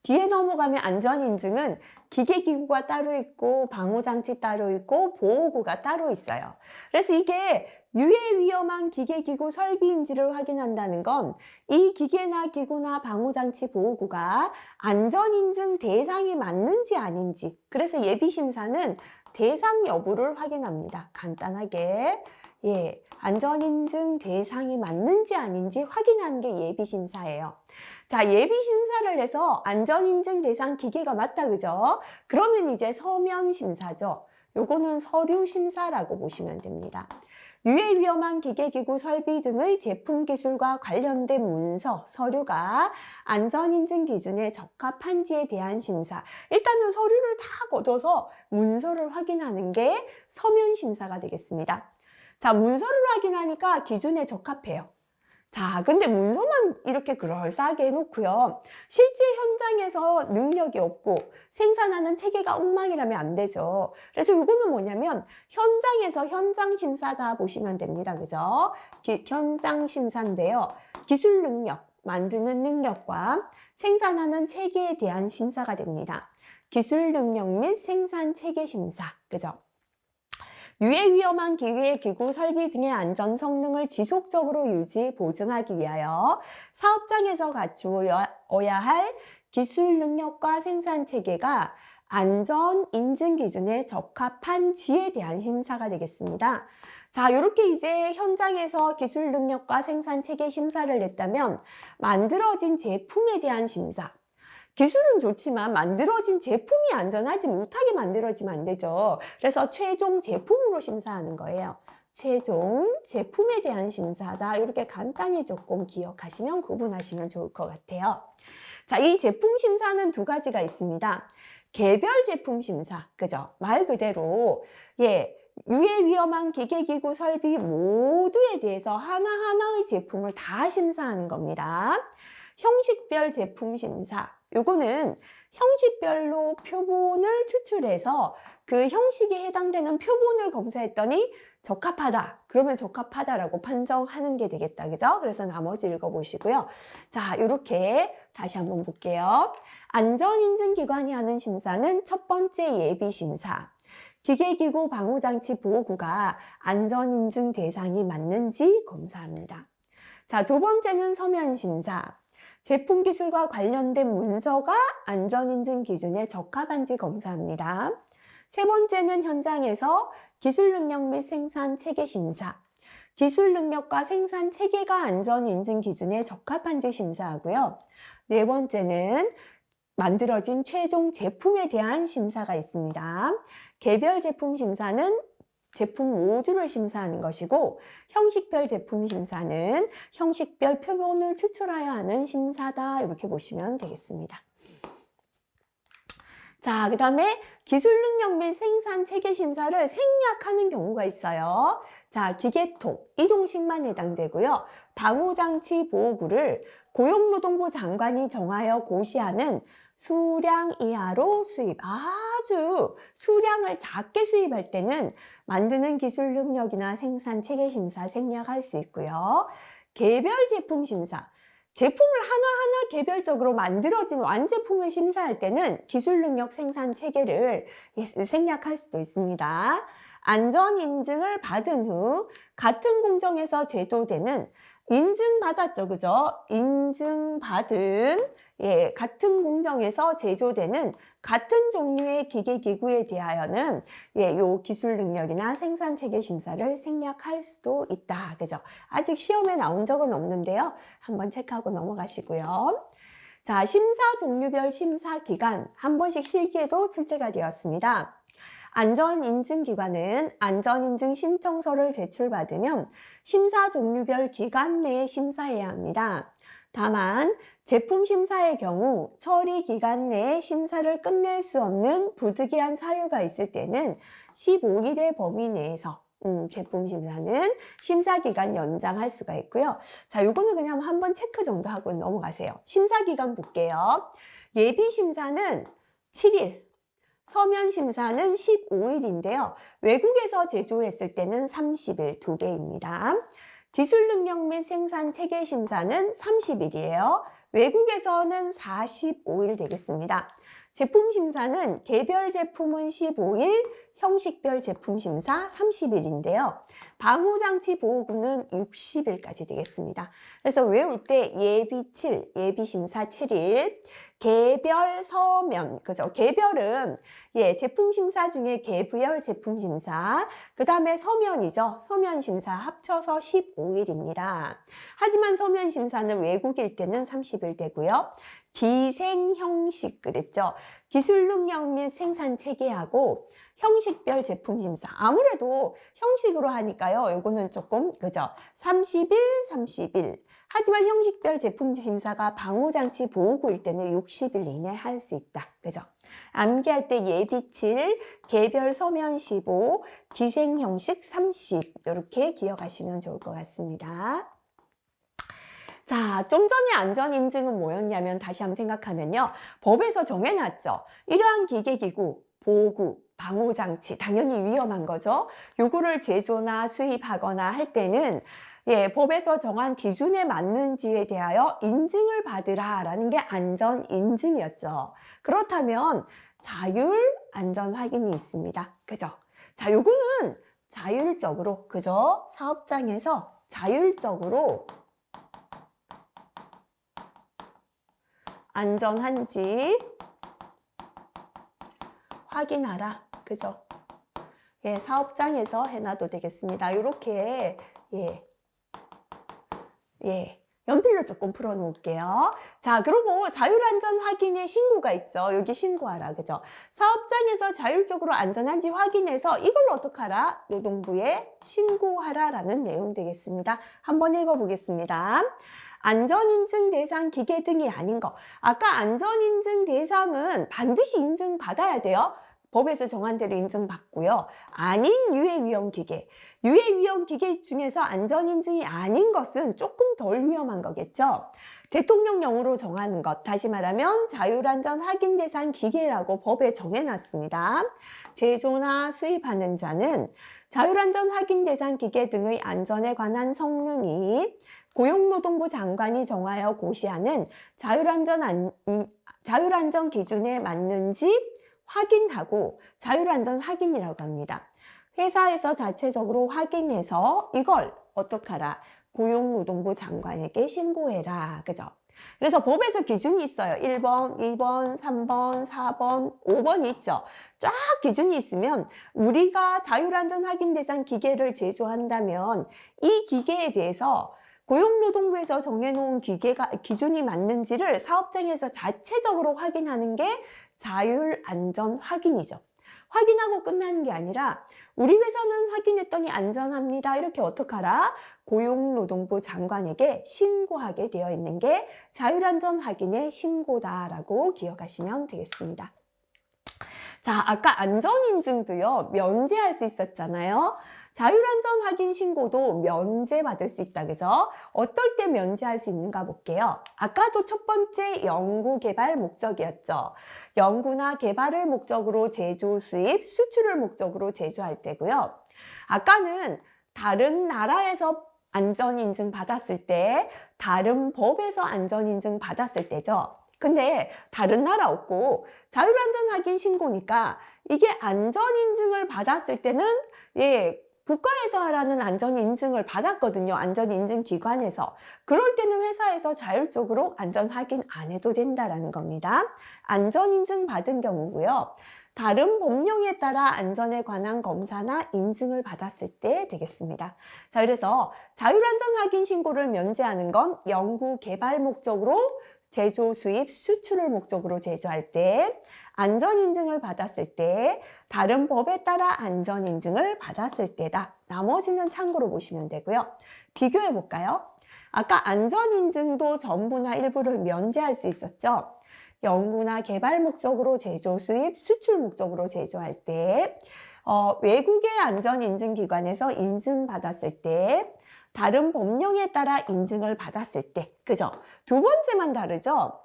Speaker 1: 뒤에 넘어가면 안전인증은 기계기구가 따로 있고 방호장치 따로 있고 보호구가 따로 있어요. 그래서 이게 유해 위험한 기계기구 설비인지를 확인한다는 건 이 기계나 기구나 방호장치 보호구가 안전인증 대상이 맞는지 아닌지, 그래서 예비심사는 대상 여부를 확인합니다. 간단하게 안전인증 대상이 맞는지 아닌지 확인하는 게 예비심사예요. 자, 예비심사를 해서 안전인증 대상 기계가 맞다, 그죠? 그러면 이제 서면심사죠. 요거는 서류심사라고 보시면 됩니다. 유해 위험한 기계기구 설비 등의 제품 기술과 관련된 문서, 서류가 안전인증 기준에 적합한지에 대한 심사. 일단은 서류를 다 걷어서 문서를 확인하는 게 서면심사가 되겠습니다. 자, 문서를 확인하니까 기준에 적합해요. 자, 근데 문서만 이렇게 그럴싸하게 해놓고요. 실제 현장에서 능력이 없고 생산하는 체계가 엉망이라면 안 되죠. 그래서 이거는 뭐냐면 현장에서 현장 심사다 보시면 됩니다. 그죠? 현장 심사인데요. 기술 능력, 만드는 능력과 생산하는 체계에 대한 심사가 됩니다. 기술 능력 및 생산 체계 심사. 그죠? 유해 위험한 기계, 기구, 설비 등의 안전 성능을 지속적으로 유지, 보증하기 위하여 사업장에서 갖추어야 할 기술 능력과 생산 체계가 안전 인증 기준에 적합한지에 대한 심사가 되겠습니다. 자, 이렇게 이제 현장에서 기술 능력과 생산 체계 심사를 냈다면 만들어진 제품에 대한 심사. 기술은 좋지만 만들어진 제품이 안전하지 못하게 만들어지면 안 되죠. 그래서 최종 제품으로 심사하는 거예요. 최종 제품에 대한 심사다. 이렇게 간단히 조금 기억하시면 구분하시면 좋을 것 같아요. 자, 이 제품 심사는 두 가지가 있습니다. 개별 제품 심사, 그죠? 말 그대로 유해 위험한 기계기구 설비 모두에 대해서 하나하나의 제품을 다 심사하는 겁니다. 형식별 제품 심사. 요거는 형식별로 표본을 추출해서 그 형식에 해당되는 표본을 검사했더니 적합하다. 그러면 적합하다라고 판정하는 게 되겠다. 그죠? 그래서 나머지 읽어보시고요. 자, 이렇게 다시 한번 볼게요. 안전인증기관이 하는 심사는 첫 번째 예비심사. 기계기구 방호장치 보호구가 안전인증 대상이 맞는지 검사합니다. 자, 두 번째는 서면심사. 제품 기술과 관련된 문서가 안전인증 기준에 적합한지 검사합니다. 세 번째는 현장에서 기술 능력 및 생산 체계 심사. 기술 능력과 생산 체계가 안전인증 기준에 적합한지 심사하고요. 네 번째는 만들어진 최종 제품에 대한 심사가 있습니다. 개별 제품 심사는 제품 모두를 심사하는 것이고, 형식별 제품 심사는 형식별 표본을 추출하여 하는 심사다. 이렇게 보시면 되겠습니다. 자, 그 다음에 기술 능력 및 생산 체계 심사를 생략하는 경우가 있어요. 자, 기계톱, 이동식만 해당되고요. 방호장치 보호구를 고용노동부 장관이 정하여 고시하는 수량 이하로 수입, 아주 수량을 작게 수입할 때는 만드는 기술 능력이나 생산 체계 심사 생략할 수 있고요. 개별 제품 심사. 제품을 하나하나 개별적으로 만들어진 완제품을 심사할 때는 기술 능력 생산 체계를 생략할 수도 있습니다. 안전 인증을 받은 후 같은 공정에서 제조되는 인증받았죠, 그죠? 인증받은 같은 공정에서 제조되는 같은 종류의 기계 기구에 대하여는 요 기술 능력이나 생산 체계 심사를 생략할 수도 있다, 그죠? 아직 시험에 나온 적은 없는데요. 한번 체크하고 넘어가시고요. 자, 심사 종류별 심사 기간 한 번씩 실기에도 출제가 되었습니다. 안전인증기관은 안전인증 신청서를 제출받으면 심사 종류별 기간 내에 심사해야 합니다. 다만 제품 심사의 경우 처리 기간 내에 심사를 끝낼 수 없는 부득이한 사유가 있을 때는 15일의 범위 내에서 제품 심사는 심사 기간 연장할 수가 있고요. 자, 요거는 그냥 한번 체크 정도 하고 넘어가세요. 심사 기간 볼게요. 예비 심사는 7일, 서면 심사는 15일인데요. 외국에서 제조했을 때는 30일 2개입니다. 기술 능력 및 생산 체계 심사는 30일이에요. 외국에서는 45일 되겠습니다. 제품 심사는 개별 제품은 15일, 형식별 제품 심사 30일인데요. 방호장치 보호구는 60일까지 되겠습니다. 그래서 외울 때 예비 7, 예비 심사 7일, 개별 서면, 그죠? 개별은 제품 심사 중에 개별 제품 심사, 그 다음에 서면이죠. 서면 심사 합쳐서 15일입니다. 하지만 서면 심사는 외국일 때는 30일 되고요. 기생 형식 그랬죠. 기술 능력 및 생산 체계하고 형식별 제품 심사. 아무래도 형식으로 하니까요. 요거는 조금 그죠. 30일, 30일. 하지만 형식별 제품 심사가 방호장치 보호구일 때는 60일 이내 할 수 있다. 그죠? 암기할 때 예비 7, 개별 서면 15, 기생 형식 30 이렇게 기억하시면 좋을 것 같습니다. 자, 좀 전에 안전인증은 뭐였냐면 다시 한번 생각하면요. 법에서 정해놨죠. 이러한 기계기구, 보호구, 방호장치, 당연히 위험한 거죠. 요거를 제조나 수입하거나 할 때는 법에서 정한 기준에 맞는지에 대하여 인증을 받으라 라는 게 안전인증이었죠. 그렇다면 자율 안전 확인이 있습니다. 그죠? 자, 요거는 자율적으로, 그죠? 사업장에서 자율적으로 안전한지 확인하라. 그죠? 사업장에서 해놔도 되겠습니다. 이렇게, 연필로 조금 풀어 놓을게요. 자, 그리고 자율안전 확인에 신고가 있죠. 여기 신고하라. 그죠? 사업장에서 자율적으로 안전한지 확인해서 이걸 어떻게 하라? 노동부에 신고하라 라는 내용 되겠습니다. 한번 읽어보겠습니다. 안전인증 대상 기계 등이 아닌 거. 아까 안전인증 대상은 반드시 인증받아야 돼요. 법에서 정한 대로 인증받고요. 아닌 유해위험 기계. 유해위험 기계 중에서 안전인증이 아닌 것은 조금 덜 위험한 거겠죠. 대통령령으로 정하는 것. 다시 말하면 자율안전 확인 대상 기계라고 법에 정해놨습니다. 제조나 수입하는 자는 자율안전 확인 대상 기계 등의 안전에 관한 성능이 고용노동부 장관이 정하여 고시하는 자율안전 기준에 맞는지 확인하고 자율안전 확인이라고 합니다. 회사에서 자체적으로 확인해서 이걸 어떻게 하라? 고용노동부 장관에게 신고해라. 그죠? 그래서 법에서 기준이 있어요. 1번, 2번, 3번, 4번, 5번 있죠. 쫙 기준이 있으면 우리가 자율안전 확인 대상 기계를 제조한다면 이 기계에 대해서 고용노동부에서 정해놓은 기준이 맞는지를 사업장에서 자체적으로 확인하는 게 자율안전 확인이죠. 확인하고 끝나는 게 아니라 우리 회사는 확인했더니 안전합니다. 이렇게 어떻게 하라? 고용노동부 장관에게 신고하게 되어 있는 게 자율안전 확인의 신고다라고 기억하시면 되겠습니다. 자, 아까 안전인증도요, 면제할 수 있었잖아요. 자율안전 확인 신고도 면제받을 수 있다, 그죠? 어떨 때 면제할 수 있는가 볼게요. 아까도 첫 번째 연구 개발 목적이었죠. 연구나 개발을 목적으로 제조, 수입, 수출을 목적으로 제조할 때고요. 아까는 다른 나라에서 안전인증 받았을 때, 다른 법에서 안전인증 받았을 때죠. 근데 다른 나라 없고 자율안전 확인 신고니까 이게 안전인증을 받았을 때는 국가에서 하라는 안전인증을 받았거든요. 안전인증기관에서. 그럴 때는 회사에서 자율적으로 안전 확인 안 해도 된다라는 겁니다. 안전인증 받은 경우고요. 다른 법령에 따라 안전에 관한 검사나 인증을 받았을 때 되겠습니다. 자, 그래서 자율안전 확인 신고를 면제하는 건 연구 개발 목적으로 제조, 수입, 수출을 목적으로 제조할 때, 안전인증을 받았을 때, 다른 법에 따라 안전인증을 받았을 때다. 나머지는 참고로 보시면 되고요. 비교해 볼까요? 아까 안전인증도 전부나 일부를 면제할 수 있었죠. 연구나 개발 목적으로 제조, 수입, 수출 목적으로 제조할 때, 외국의 안전인증기관에서 인증받았을 때, 다른 법령에 따라 인증을 받았을 때, 그죠? 두 번째만 다르죠?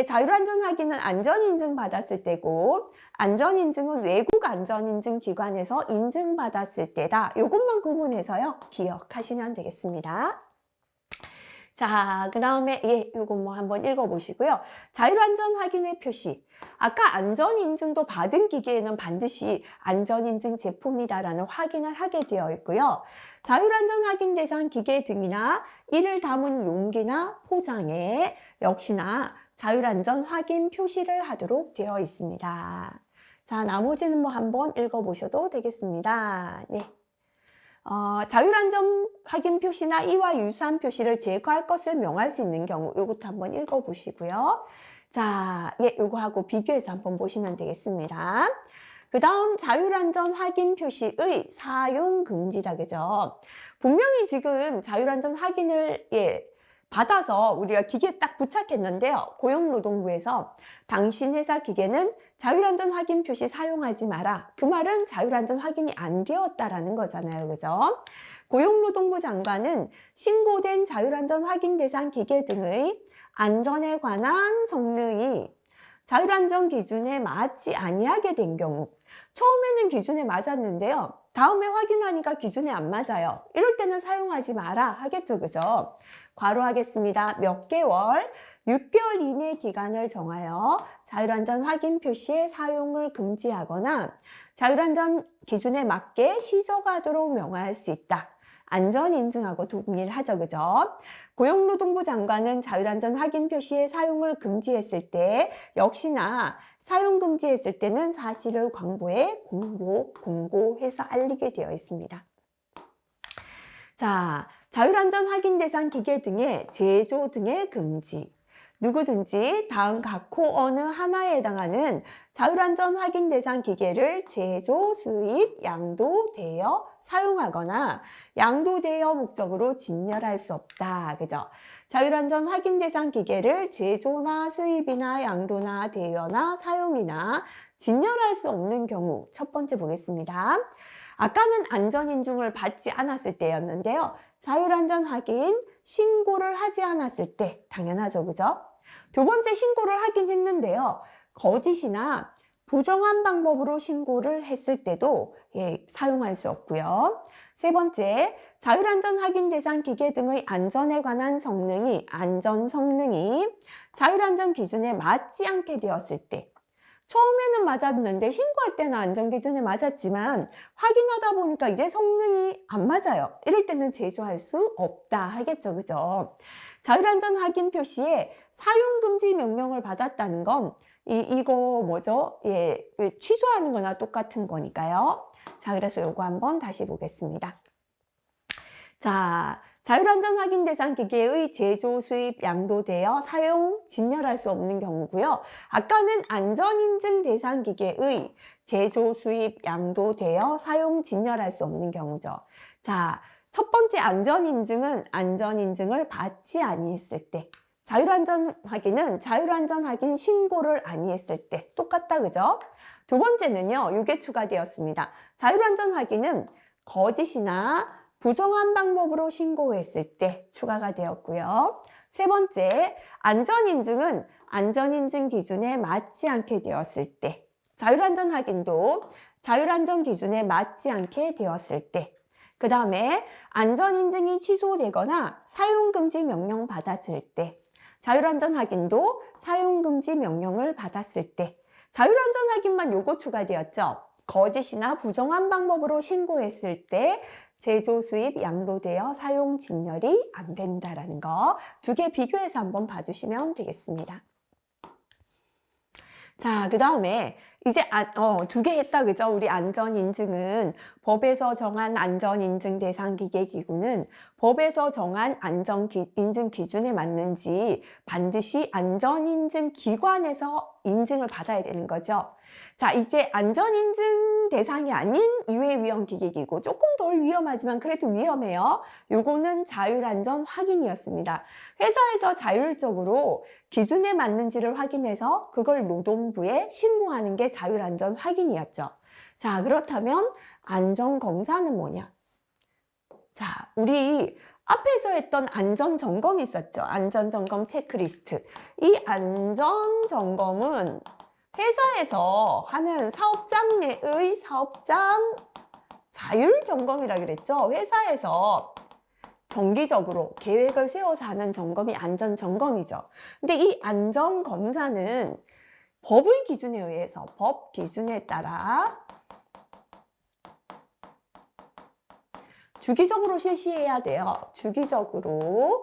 Speaker 1: 자율안전 확인은 안전인증 받았을 때고, 안전인증은 외국 안전인증기관에서 인증받았을 때다. 이것만 구분해서요, 기억하시면 되겠습니다. 자, 그 다음에 이거 뭐 한번 읽어보시고요. 자율안전 확인의 표시. 아까 안전인증도 받은 기계에는 반드시 안전인증 제품이다라는 확인을 하게 되어 있고요. 자율안전 확인 대상 기계 등이나 이를 담은 용기나 포장에 역시나 자율안전 확인 표시를 하도록 되어 있습니다. 자, 나머지는 뭐 한번 읽어보셔도 되겠습니다. 네. 자율안전 확인 표시나 이와 유사한 표시를 제거할 것을 명할 수 있는 경우, 이것도 한번 읽어보시고요. 자, 요거하고 비교해서 한번 보시면 되겠습니다. 그 다음 자율안전 확인 표시의 사용 금지다, 그죠? 분명히 지금 자율안전 확인을 받아서 우리가 기계에 딱 부착했는데요. 고용노동부에서 당신 회사 기계는 자율안전 확인 표시 사용하지 마라. 그 말은 자율안전 확인이 안 되었다라는 거잖아요. 그죠? 고용노동부 장관은 신고된 자율안전 확인 대상 기계 등의 안전에 관한 성능이 자율안전 기준에 맞지 아니하게 된 경우, 처음에는 기준에 맞았는데요. 다음에 확인하니까 기준에 안 맞아요. 이럴 때는 사용하지 마라 하겠죠. 그죠? 괄호하겠습니다. 몇 개월, 6개월 이내 기간을 정하여 자율안전 확인 표시의 사용을 금지하거나 자율안전 기준에 맞게 시정하도록 명할 수 있다. 안전인증하고 동일하죠. 그죠? 고용노동부 장관은 자율안전 확인 표시의 사용을 금지했을 때 역시나 사용 금지했을 때는 사실을 광고에 공고해서 알리게 되어 있습니다. 자, 자율안전 확인 대상 기계 등의 제조 등의 금지. 누구든지 다음 각호 어느 하나에 해당하는 자율안전 확인 대상 기계를 제조, 수입, 양도되어 사용하거나 양도되어 목적으로 진열할 수 없다. 그죠? 자율안전 확인 대상 기계를 제조나 수입이나 양도나 대여나 사용이나 진열할 수 없는 경우 첫 번째 보겠습니다. 아까는 안전인증을 받지 않았을 때였는데요. 자율안전 확인 신고를 하지 않았을 때 당연하죠. 그죠? 두 번째 신고를 하긴 했는데요. 거짓이나 부정한 방법으로 신고를 했을 때도 사용할 수 없고요. 세 번째, 자율안전 확인 대상 기계 등의 안전에 관한 성능이 자율안전 기준에 맞지 않게 되었을 때, 처음에는 맞았는데 신고할 때는 안전기준에 맞았지만 확인하다 보니까 이제 성능이 안 맞아요. 이럴 때는 제조할 수 없다 하겠죠. 그죠? 자율안전 확인 표시에 사용금지 명령을 받았다는 건 이거 뭐죠? 취소하는 거나 똑같은 거니까요. 자, 그래서 요거 한번 다시 보겠습니다. 자, 자율안전 확인 대상 기계의 제조, 수입, 양도되어 사용, 진열할 수 없는 경우고요. 아까는 안전인증 대상 기계의 제조, 수입, 양도되어 사용, 진열할 수 없는 경우죠. 자, 첫 번째 안전인증은 안전인증을 받지 아니했을 때, 자율안전 확인은 자율안전 확인 신고를 아니했을 때 똑같다. 그죠? 두 번째는요. 이게 추가되었습니다. 자율안전 확인은 거짓이나 부정한 방법으로 신고했을 때 추가가 되었고요. 세 번째, 안전인증은 안전인증 기준에 맞지 않게 되었을 때, 자율안전 확인도 자율안전 기준에 맞지 않게 되었을 때, 그 다음에 안전인증이 취소되거나 사용금지 명령 받았을 때, 자율안전 확인도 사용금지 명령을 받았을 때, 자율안전 확인만 요거 추가되었죠. 거짓이나 부정한 방법으로 신고했을 때 제조, 수입, 양로되어 사용 진열이 안 된다라는 거 두 개 비교해서 한번 봐주시면 되겠습니다. 자, 그 다음에 이제 두 개 했다 그죠? 우리 안전인증은 법에서 정한 안전인증 대상 기계기구는 법에서 정한 안전인증 기준에 맞는지 반드시 안전인증기관에서 인증을 받아야 되는 거죠. 자, 이제 안전인증 대상이 아닌 유해위험 기계기구, 조금 덜 위험하지만 그래도 위험해요. 요거는 자율안전 확인이었습니다. 회사에서 자율적으로 기준에 맞는지를 확인해서 그걸 노동부에 신고하는 게 자율안전 확인이었죠. 자, 그렇다면 안전검사는 뭐냐? 자, 우리 앞에서 했던 안전점검이 있었죠. 안전점검 체크리스트. 이 안전점검은 회사에서 하는 사업장 내의 사업장 자율점검이라 그랬죠. 회사에서 정기적으로 계획을 세워서 하는 점검이 안전점검이죠. 근데 이 안전검사는 법의 기준에 의해서 법 기준에 따라 주기적으로 실시해야 돼요. 주기적으로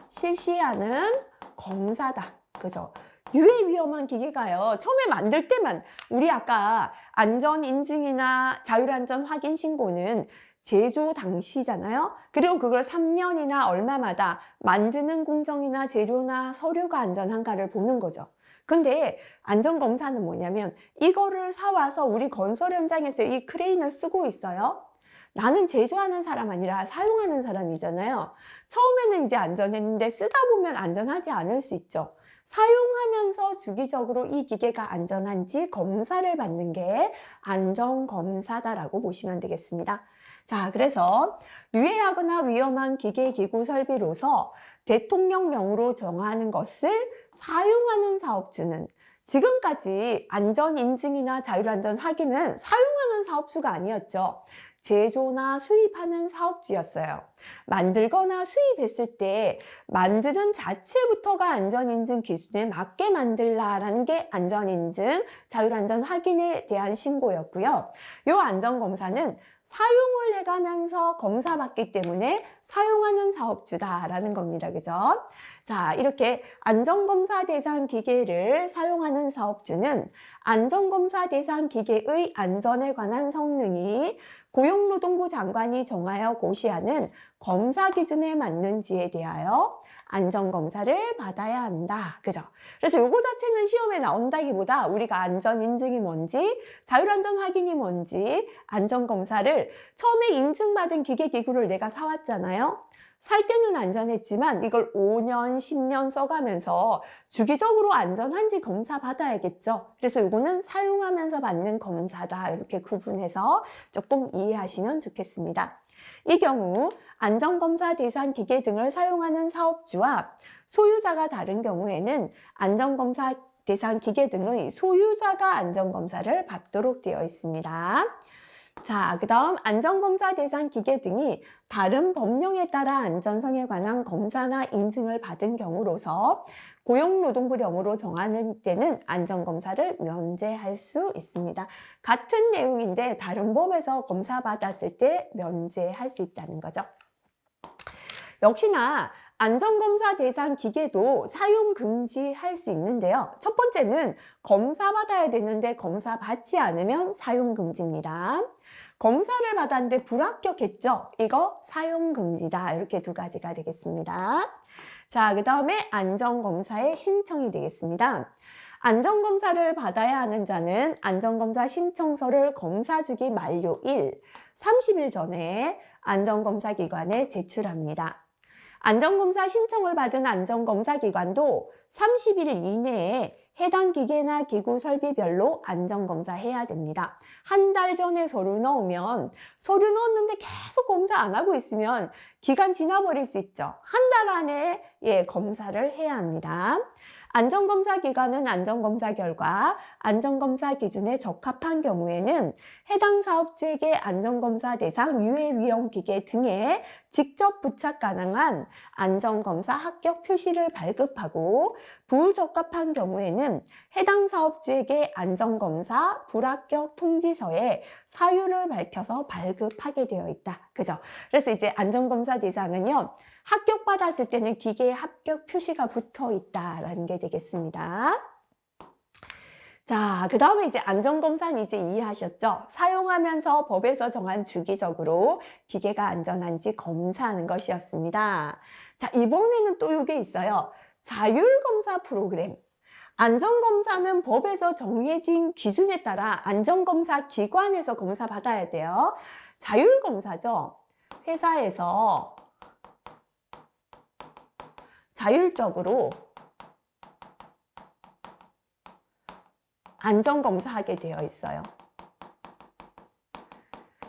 Speaker 1: 실시하는 검사다. 그죠? 유해 위험한 기계가요. 처음에 만들 때만 우리 아까 안전인증이나 자율안전 확인 신고는 제조 당시잖아요. 그리고 그걸 3년이나 얼마마다 만드는 공정이나 재료나 서류가 안전한가를 보는 거죠. 근데 안전검사는 뭐냐면 이거를 사와서 우리 건설 현장에서 이 크레인을 쓰고 있어요. 나는 제조하는 사람 아니라 사용하는 사람이잖아요. 처음에는 이제 안전했는데 쓰다 보면 안전하지 않을 수 있죠. 사용하면서 주기적으로 이 기계가 안전한지 검사를 받는 게 안전검사다라고 보시면 되겠습니다. 자, 그래서 유해하거나 위험한 기계, 기구, 설비로서 대통령령으로 정하는 것을 사용하는 사업주는 지금까지 안전인증이나 자율안전 확인은 사용하는 사업주가 아니었죠. 제조나 수입하는 사업주였어요. 만들거나 수입했을 때 만드는 자체부터가 안전인증 기준에 맞게 만들라라는 게 안전인증, 자율안전 확인에 대한 신고였고요. 이 안전검사는 사용을 해가면서 검사받기 때문에 사용하는 사업주다라는 겁니다. 그죠? 자, 이렇게 안전검사 대상 기계를 사용하는 사업주는 안전검사 대상 기계의 안전에 관한 성능이 고용노동부 장관이 정하여 고시하는 검사 기준에 맞는지에 대하여 안전검사를 받아야 한다. 그죠? 그래서 요거 자체는 시험에 나온다기보다 우리가 안전인증이 뭔지, 자율안전 확인이 뭔지, 안전검사를 처음에 인증받은 기계기구를 내가 사왔잖아요. 살 때는 안전했지만 이걸 5년, 10년 써가면서 주기적으로 안전한지 검사 받아야겠죠. 그래서 요거는 사용하면서 받는 검사다. 이렇게 구분해서 조금 이해하시면 좋겠습니다. 이 경우 안전검사 대상 기계 등을 사용하는 사업주와 소유자가 다른 경우에는 안전검사 대상 기계 등의 소유자가 안전검사를 받도록 되어 있습니다. 자, 그 다음 안전검사 대상 기계 등이 다른 법령에 따라 안전성에 관한 검사나 인증을 받은 경우로서 고용노동부령으로 정하는 때는 안전검사를 면제할 수 있습니다. 같은 내용인데 다른 법에서 검사받았을 때 면제할 수 있다는 거죠. 역시나 안전검사 대상 기계도 사용 금지할 수 있는데요. 첫 번째는 검사받아야 되는데 검사받지 않으면 사용 금지입니다. 검사를 받았는데 불합격했죠? 이거 사용 금지다. 이렇게 두 가지가 되겠습니다. 자, 그 다음에 안전검사의 신청이 되겠습니다. 안전검사를 받아야 하는 자는 안전검사 신청서를 검사주기 만료일 30일 전에 안전검사기관에 제출합니다. 안전검사 신청을 받은 안전검사기관도 30일 이내에 해당 기계나 기구 설비별로 안전검사해야 됩니다. 한 달 전에 서류 넣으면 서류 넣었는데 계속 검사 안 하고 있으면 기간 지나버릴 수 있죠. 한 달 안에 검사를 해야 합니다. 안전검사 기관은 안전검사 결과, 안전검사 기준에 적합한 경우에는 해당 사업주에게 안전검사 대상 유해위험기계 등에 직접 부착 가능한 안전검사 합격 표시를 발급하고, 부적합한 경우에는 해당 사업주에게 안전검사 불합격 통지서에 사유를 밝혀서 발급하게 되어 있다. 그죠? 그래서 이제 안전검사 대상은요, 합격받았을 때는 기계에 합격 표시가 붙어 있다라는 게 되겠습니다. 자, 그 다음에 이제 안전검사는 이제 이해하셨죠? 사용하면서 법에서 정한 주기적으로 기계가 안전한지 검사하는 것이었습니다. 자, 이번에는 또 이게 있어요. 자율검사 프로그램. 안전검사는 법에서 정해진 기준에 따라 안전검사 기관에서 검사 받아야 돼요. 자율검사죠. 회사에서 자율적으로 안전검사하게 되어 있어요.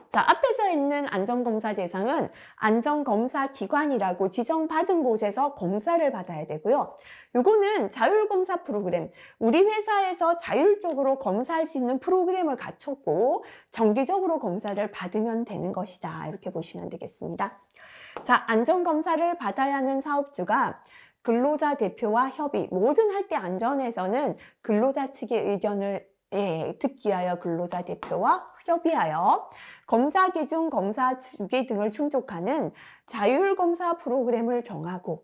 Speaker 1: 자, 앞에서 있는 안전검사 대상은 안전검사 기관이라고 지정받은 곳에서 검사를 받아야 되고요. 요거는 자율검사 프로그램, 우리 회사에서 자율적으로 검사할 수 있는 프로그램을 갖췄고 정기적으로 검사를 받으면 되는 것이다. 이렇게 보시면 되겠습니다. 자, 안전검사를 받아야 하는 사업주가 근로자 대표와 협의, 뭐든 할 때 안전에서는 근로자 측의 의견을 듣기 위하여 근로자 대표와 협의하여 검사 기준, 검사 주기 등을 충족하는 자율검사 프로그램을 정하고,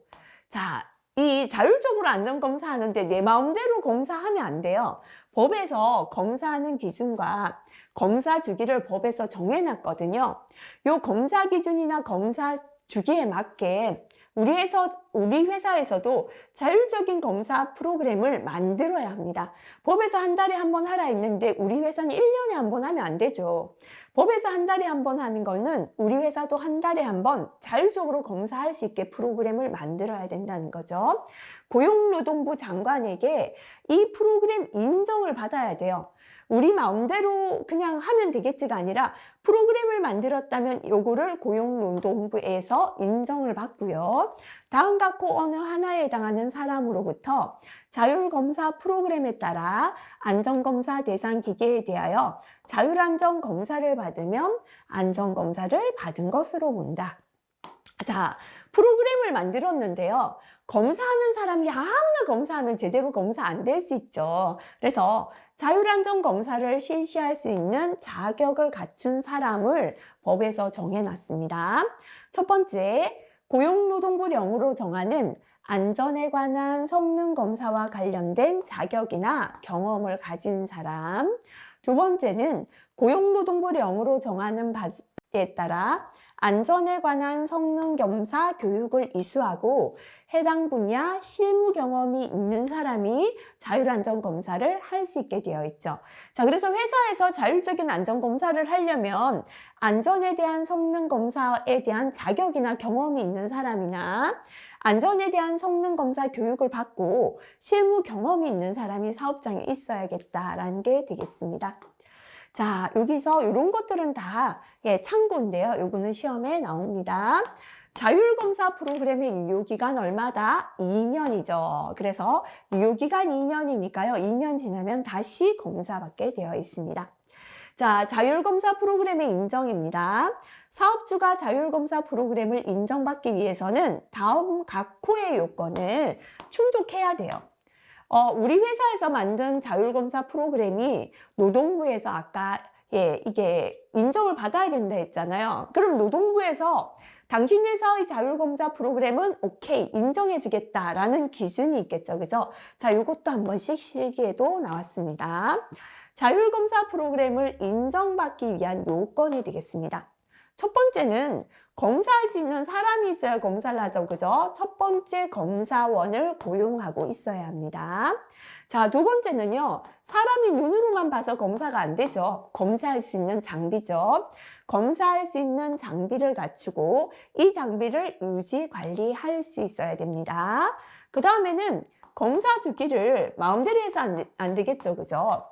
Speaker 1: 자, 이 자율적으로 안전검사하는데 내 마음대로 검사하면 안 돼요. 법에서 검사하는 기준과 검사 주기를 법에서 정해놨거든요. 요 검사 기준이나 검사 주기에 맞게 우리 회사에서도 자율적인 검사 프로그램을 만들어야 합니다. 법에서 한 달에 한 번 하라 했는데 우리 회사는 1년에 한 번 하면 안 되죠. 법에서 한 달에 한 번 하는 거는 우리 회사도 한 달에 한 번 자율적으로 검사할 수 있게 프로그램을 만들어야 된다는 거죠. 고용노동부 장관에게 이 프로그램 인정을 받아야 돼요. 우리 마음대로 그냥 하면 되겠지가 아니라 프로그램을 만들었다면 요거를 고용노동부에서 인정을 받고요. 다음 같고 어느 하나에 해당하는 사람으로부터 자율검사 프로그램에 따라 안전검사 대상 기계에 대하여 자율안전검사를 받으면 안전검사를 받은 것으로 본다. 자, 프로그램을 만들었는데요. 검사하는 사람이 아무나 검사하면 제대로 검사 안 될 수 있죠. 그래서 자율안전검사를 실시할 수 있는 자격을 갖춘 사람을 법에서 정해놨습니다. 첫 번째, 고용노동부령으로 정하는 안전에 관한 성능검사와 관련된 자격이나 경험을 가진 사람. 두 번째는 고용노동부령으로 정하는 바에 따라 안전에 관한 성능검사 교육을 이수하고 해당 분야 실무 경험이 있는 사람이 자율안전검사를 할 수 있게 되어 있죠. 자, 그래서 회사에서 자율적인 안전검사를 하려면 안전에 대한 성능검사에 대한 자격이나 경험이 있는 사람이나 안전에 대한 성능검사 교육을 받고 실무 경험이 있는 사람이 사업장에 있어야겠다라는 게 되겠습니다. 자, 여기서 이런 것들은 다 참고인데요. 요거는 시험에 나옵니다. 자율검사 프로그램의 유효기간 얼마다? 2년이죠. 그래서 유효기간 2년이니까요. 2년 지나면 다시 검사받게 되어 있습니다. 자, 자율검사 프로그램의 인정입니다. 사업주가 자율검사 프로그램을 인정받기 위해서는 다음 각 호의 요건을 충족해야 돼요. 우리 회사에서 만든 자율검사 프로그램이 노동부에서 아까 이게 인정을 받아야 된다 했잖아요. 그럼 노동부에서 당신 회사의 자율검사 프로그램은 오케이, 인정해 주겠다라는 기준이 있겠죠. 그죠? 자, 이것도 한 번씩 실기에도 나왔습니다. 자율검사 프로그램을 인정받기 위한 요건이 되겠습니다. 첫 번째는 검사할 수 있는 사람이 있어야 검사를 하죠. 그죠? 첫 번째 검사원을 고용하고 있어야 합니다. 자, 두 번째는요. 사람이 눈으로만 봐서 검사가 안 되죠. 검사할 수 있는 장비죠. 검사할 수 있는 장비를 갖추고 이 장비를 유지 관리할 수 있어야 됩니다. 그 다음에는 검사 주기를 마음대로 해서 안 되겠죠. 그죠?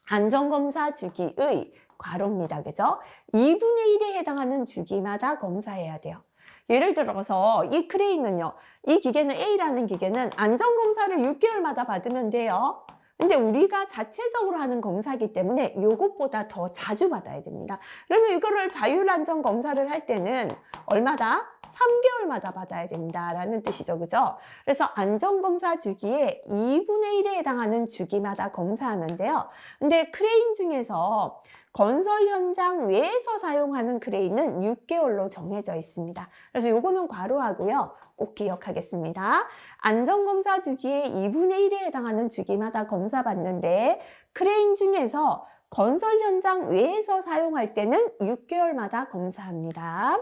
Speaker 1: 안전검사 주기의 괄호입니다. 그죠? 2분의 1에 해당하는 주기마다 검사해야 돼요. 예를 들어서 이 크레인은요, 이 기계는 A라는 기계는 안전검사를 6개월마다 받으면 돼요. 근데 우리가 자체적으로 하는 검사이기 때문에 요것보다 더 자주 받아야 됩니다. 그러면 이거를 자율안전 검사를 할 때는 얼마다? 3개월마다 받아야 된다라는 뜻이죠. 그죠? 그래서 안전검사 주기의 2분의 1에 해당하는 주기마다 검사하는데요. 근데 크레인 중에서 건설 현장 외에서 사용하는 크레인은 6개월로 정해져 있습니다. 그래서 요거는 괄호하고요. 꼭 기억하겠습니다. 안전검사 주기의 2분의 1에 해당하는 주기마다 검사받는데 크레인 중에서 건설 현장 외에서 사용할 때는 6개월마다 검사합니다.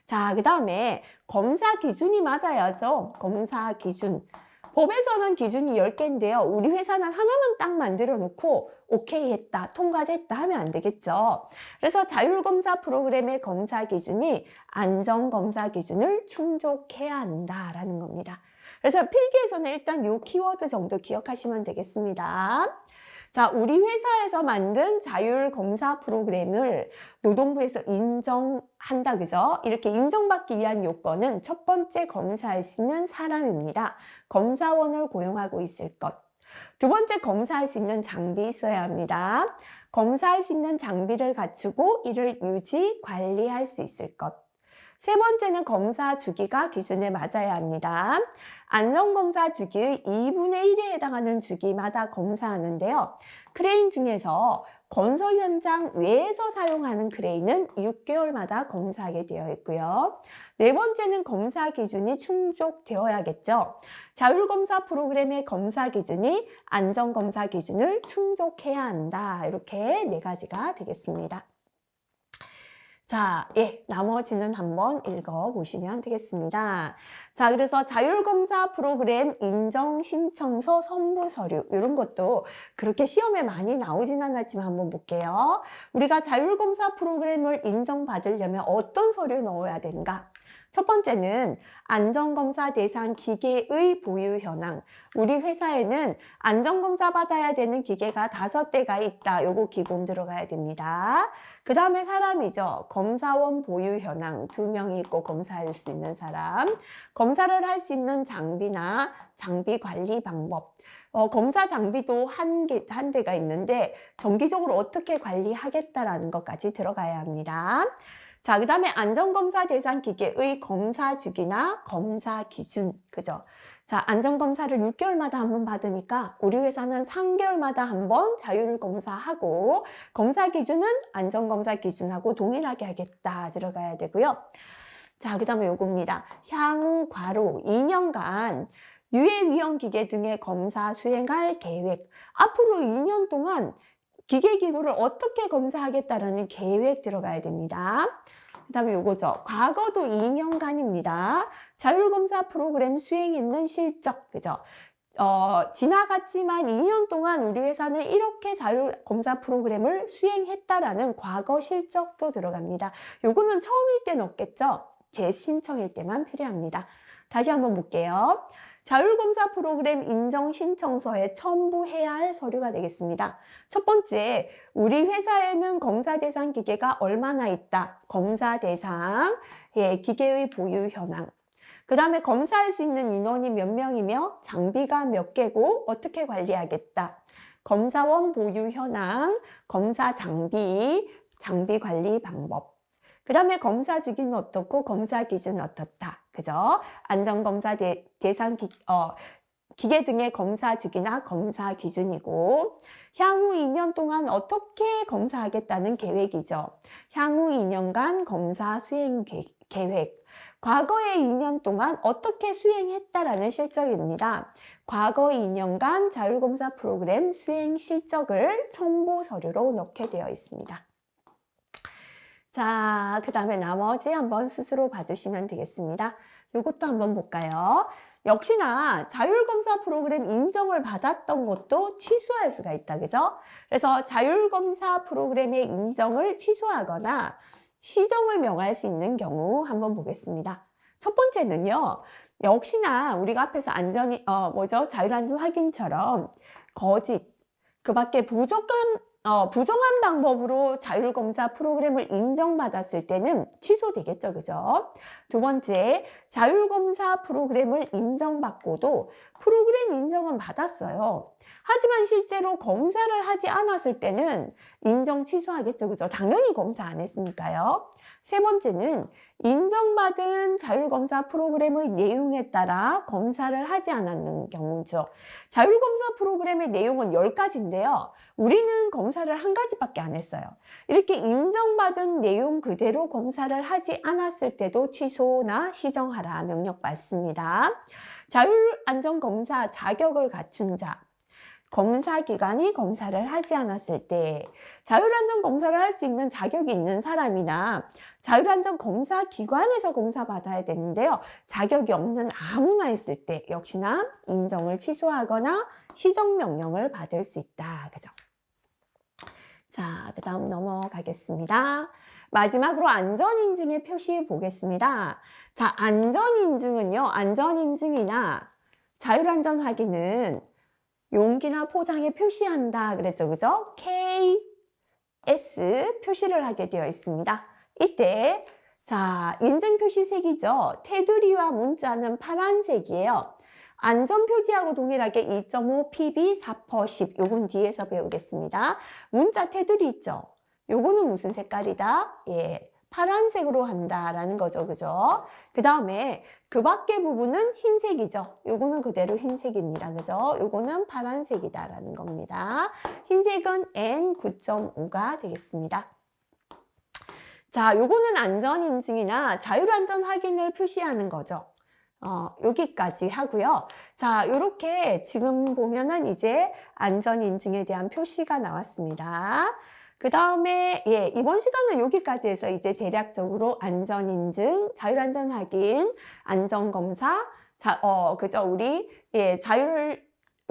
Speaker 1: 자, 그 다음에 검사 기준이 맞아야죠. 검사 기준. 법에서는 기준이 10개인데요. 우리 회사는 하나만 딱 만들어 놓고 오케이 했다, 통과했다 하면 안 되겠죠. 그래서 자율검사 프로그램의 검사 기준이 안전검사 기준을 충족해야 한다라는 겁니다. 그래서 필기에서는 일단 이 키워드 정도 기억하시면 되겠습니다. 자, 우리 회사에서 만든 자율검사 프로그램을 노동부에서 인정한다, 그죠? 이렇게 인정받기 위한 요건은 첫 번째, 검사할 수 있는 사람입니다. 검사원을 고용하고 있을 것. 두 번째, 검사할 수 있는 장비 있어야 합니다. 검사할 수 있는 장비를 갖추고 이를 유지, 관리할 수 있을 것. 세 번째는 검사 주기가 기준에 맞아야 합니다. 안전검사 주기의 2분의 1에 해당하는 주기마다 검사하는데요. 크레인 중에서 건설 현장 외에서 사용하는 크레인은 6개월마다 검사하게 되어 있고요. 네 번째는 검사 기준이 충족되어야겠죠. 자율검사 프로그램의 검사 기준이 안전검사 기준을 충족해야 한다. 이렇게 네 가지가 되겠습니다. 자, 나머지는 한번 읽어보시면 되겠습니다. 자, 그래서 자율검사 프로그램 인정 신청서 선부 서류 이런 것도 그렇게 시험에 많이 나오진 않았지만 한번 볼게요. 우리가 자율검사 프로그램을 인정받으려면 어떤 서류 넣어야 되는가? 첫 번째는 안전검사 대상 기계의 보유 현황. 우리 회사에는 안전검사 받아야 되는 기계가 5대가 있다. 요거 기본 들어가야 됩니다. 그 다음에 사람이죠. 검사원 보유 현황. 2명이 있고 검사할 수 있는 사람. 검사를 할 수 있는 장비나 장비 관리 방법. 검사 장비도 한 대가 있는데 정기적으로 어떻게 관리하겠다라는 것까지 들어가야 합니다. 자, 그 다음에 안전검사 대상 기계의 검사 주기나 검사 기준, 그죠? 자, 안전검사를 6개월마다 한 번 받으니까 우리 회사는 3개월마다 한 번 자율검사하고 검사 기준은 안전검사 기준하고 동일하게 하겠다 들어가야 되고요. 자, 그 다음에 요겁니다. 향후 괄호 2년간 유해위험 기계 등의 검사 수행할 계획. 앞으로 2년 동안 기계기구를 어떻게 검사하겠다라는 계획 들어가야 됩니다. 그 다음에 요거죠. 과거도 2년간입니다. 자율검사 프로그램 수행했는 실적, 그죠? 지나갔지만 2년 동안 우리 회사는 이렇게 자율검사 프로그램을 수행했다라는 과거 실적도 들어갑니다. 요거는 처음일 때는 없겠죠? 재신청일 때만 필요합니다. 다시 한번 볼게요. 자율검사 프로그램 인정 신청서에 첨부해야 할 서류가 되겠습니다. 첫 번째, 우리 회사에는 검사 대상 기계가 얼마나 있다. 검사 대상, 기계의 보유 현황. 그 다음에 검사할 수 있는 인원이 몇 명이며 장비가 몇 개고 어떻게 관리하겠다. 검사원 보유 현황, 검사 장비, 장비 관리 방법. 그 다음에 검사 주기는 어떻고 검사 기준은 어떻다. 그죠? 안전검사 대상 기계 등의 검사 주기나 검사 기준이고 향후 2년 동안 어떻게 검사하겠다는 계획이죠. 향후 2년간 검사 수행 계획. 과거의 2년 동안 어떻게 수행했다라는 실적입니다. 과거 2년간 자율검사 프로그램 수행 실적을 첨부 서류로 넣게 되어 있습니다. 자, 그 다음에 나머지 한번 스스로 봐주시면 되겠습니다. 이것도 한번 볼까요? 역시나 자율검사 프로그램 인정을 받았던 것도 취소할 수가 있다, 그죠? 그래서 자율검사 프로그램의 인정을 취소하거나 시정을 명할 수 있는 경우 한번 보겠습니다. 첫 번째는요, 역시나 우리가 앞에서 자율안전 확인처럼 거짓, 그 밖에 부족한 부정한 방법으로 자율검사 프로그램을 인정받았을 때는 취소되겠죠. 그죠? 두 번째, 자율검사 프로그램을 인정받고도 프로그램 인정은 받았어요. 하지만 실제로 검사를 하지 않았을 때는 인정 취소하겠죠. 그죠? 당연히 검사 안 했으니까요. 세 번째는 인정받은 자율검사 프로그램의 내용에 따라 검사를 하지 않았는 경우죠. 자율검사 프로그램의 내용은 10가지인데요. 우리는 검사를 한 가지밖에 안 했어요. 이렇게 인정받은 내용 그대로 검사를 하지 않았을 때도 취소나 시정하라 명령 받습니다. 자율안전검사 자격을 갖춘 자. 검사기관이 검사를 하지 않았을 때 자율안전검사를 할 수 있는 자격이 있는 사람이나 자율안전검사기관에서 검사받아야 되는데요. 자격이 없는 아무나 있을 때 역시나 인정을 취소하거나 시정명령을 받을 수 있다. 그죠? 자, 그 다음 넘어가겠습니다. 마지막으로 안전인증의 표시 보겠습니다. 자, 안전인증은요. 안전인증이나 자율안전 확인은 용기나 포장에 표시한다 그랬죠. 그죠? KS 표시를 하게 되어 있습니다. 이때 자, 인증 표시색이죠. 테두리와 문자는 파란색이에요. 안전표지하고 동일하게 2.5 pb 4% 10 요건 뒤에서 배우겠습니다. 문자 테두리 있죠. 요거는 무슨 색깔이다? 예, 파란색으로 한다라는 거죠. 그죠? 그 다음에 그 밖의 부분은 흰색이죠. 요거는 그대로 흰색입니다. 그죠? 요거는 파란색이다라는 겁니다. 흰색은 N9.5가 되겠습니다. 자, 요거는 안전인증이나 자율안전 확인을 표시하는 거죠. 여기까지 하고요. 자, 요렇게 지금 보면은 이제 안전인증에 대한 표시가 나왔습니다. 그 다음에 예, 이번 시간은 여기까지 해서 이제 대략적으로 안전인증, 자율안전 확인, 안전검사, 그죠? 우리 예,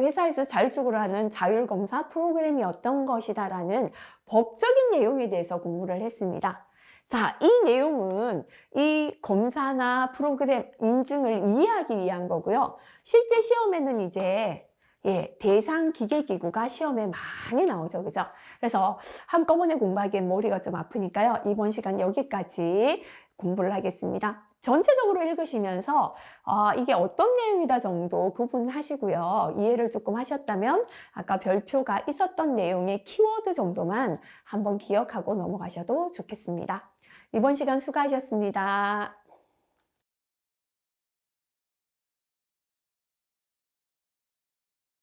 Speaker 1: 회사에서 자율적으로 하는 자율검사 프로그램이 어떤 것이다라는 법적인 내용에 대해서 공부를 했습니다. 자, 이 내용은 이 검사나 프로그램 인증을 이해하기 위한 거고요. 실제 시험에는 이제 예, 대상 기계기구가 시험에 많이 나오죠. 그죠? 그래서 한꺼번에 공부하기엔 머리가 좀 아프니까요. 이번 시간 여기까지 공부를 하겠습니다. 전체적으로 읽으시면서 이게 어떤 내용이다 정도 구분하시고요. 이해를 조금 하셨다면 아까 별표가 있었던 내용의 키워드 정도만 한번 기억하고 넘어가셔도 좋겠습니다. 이번 시간 수고하셨습니다.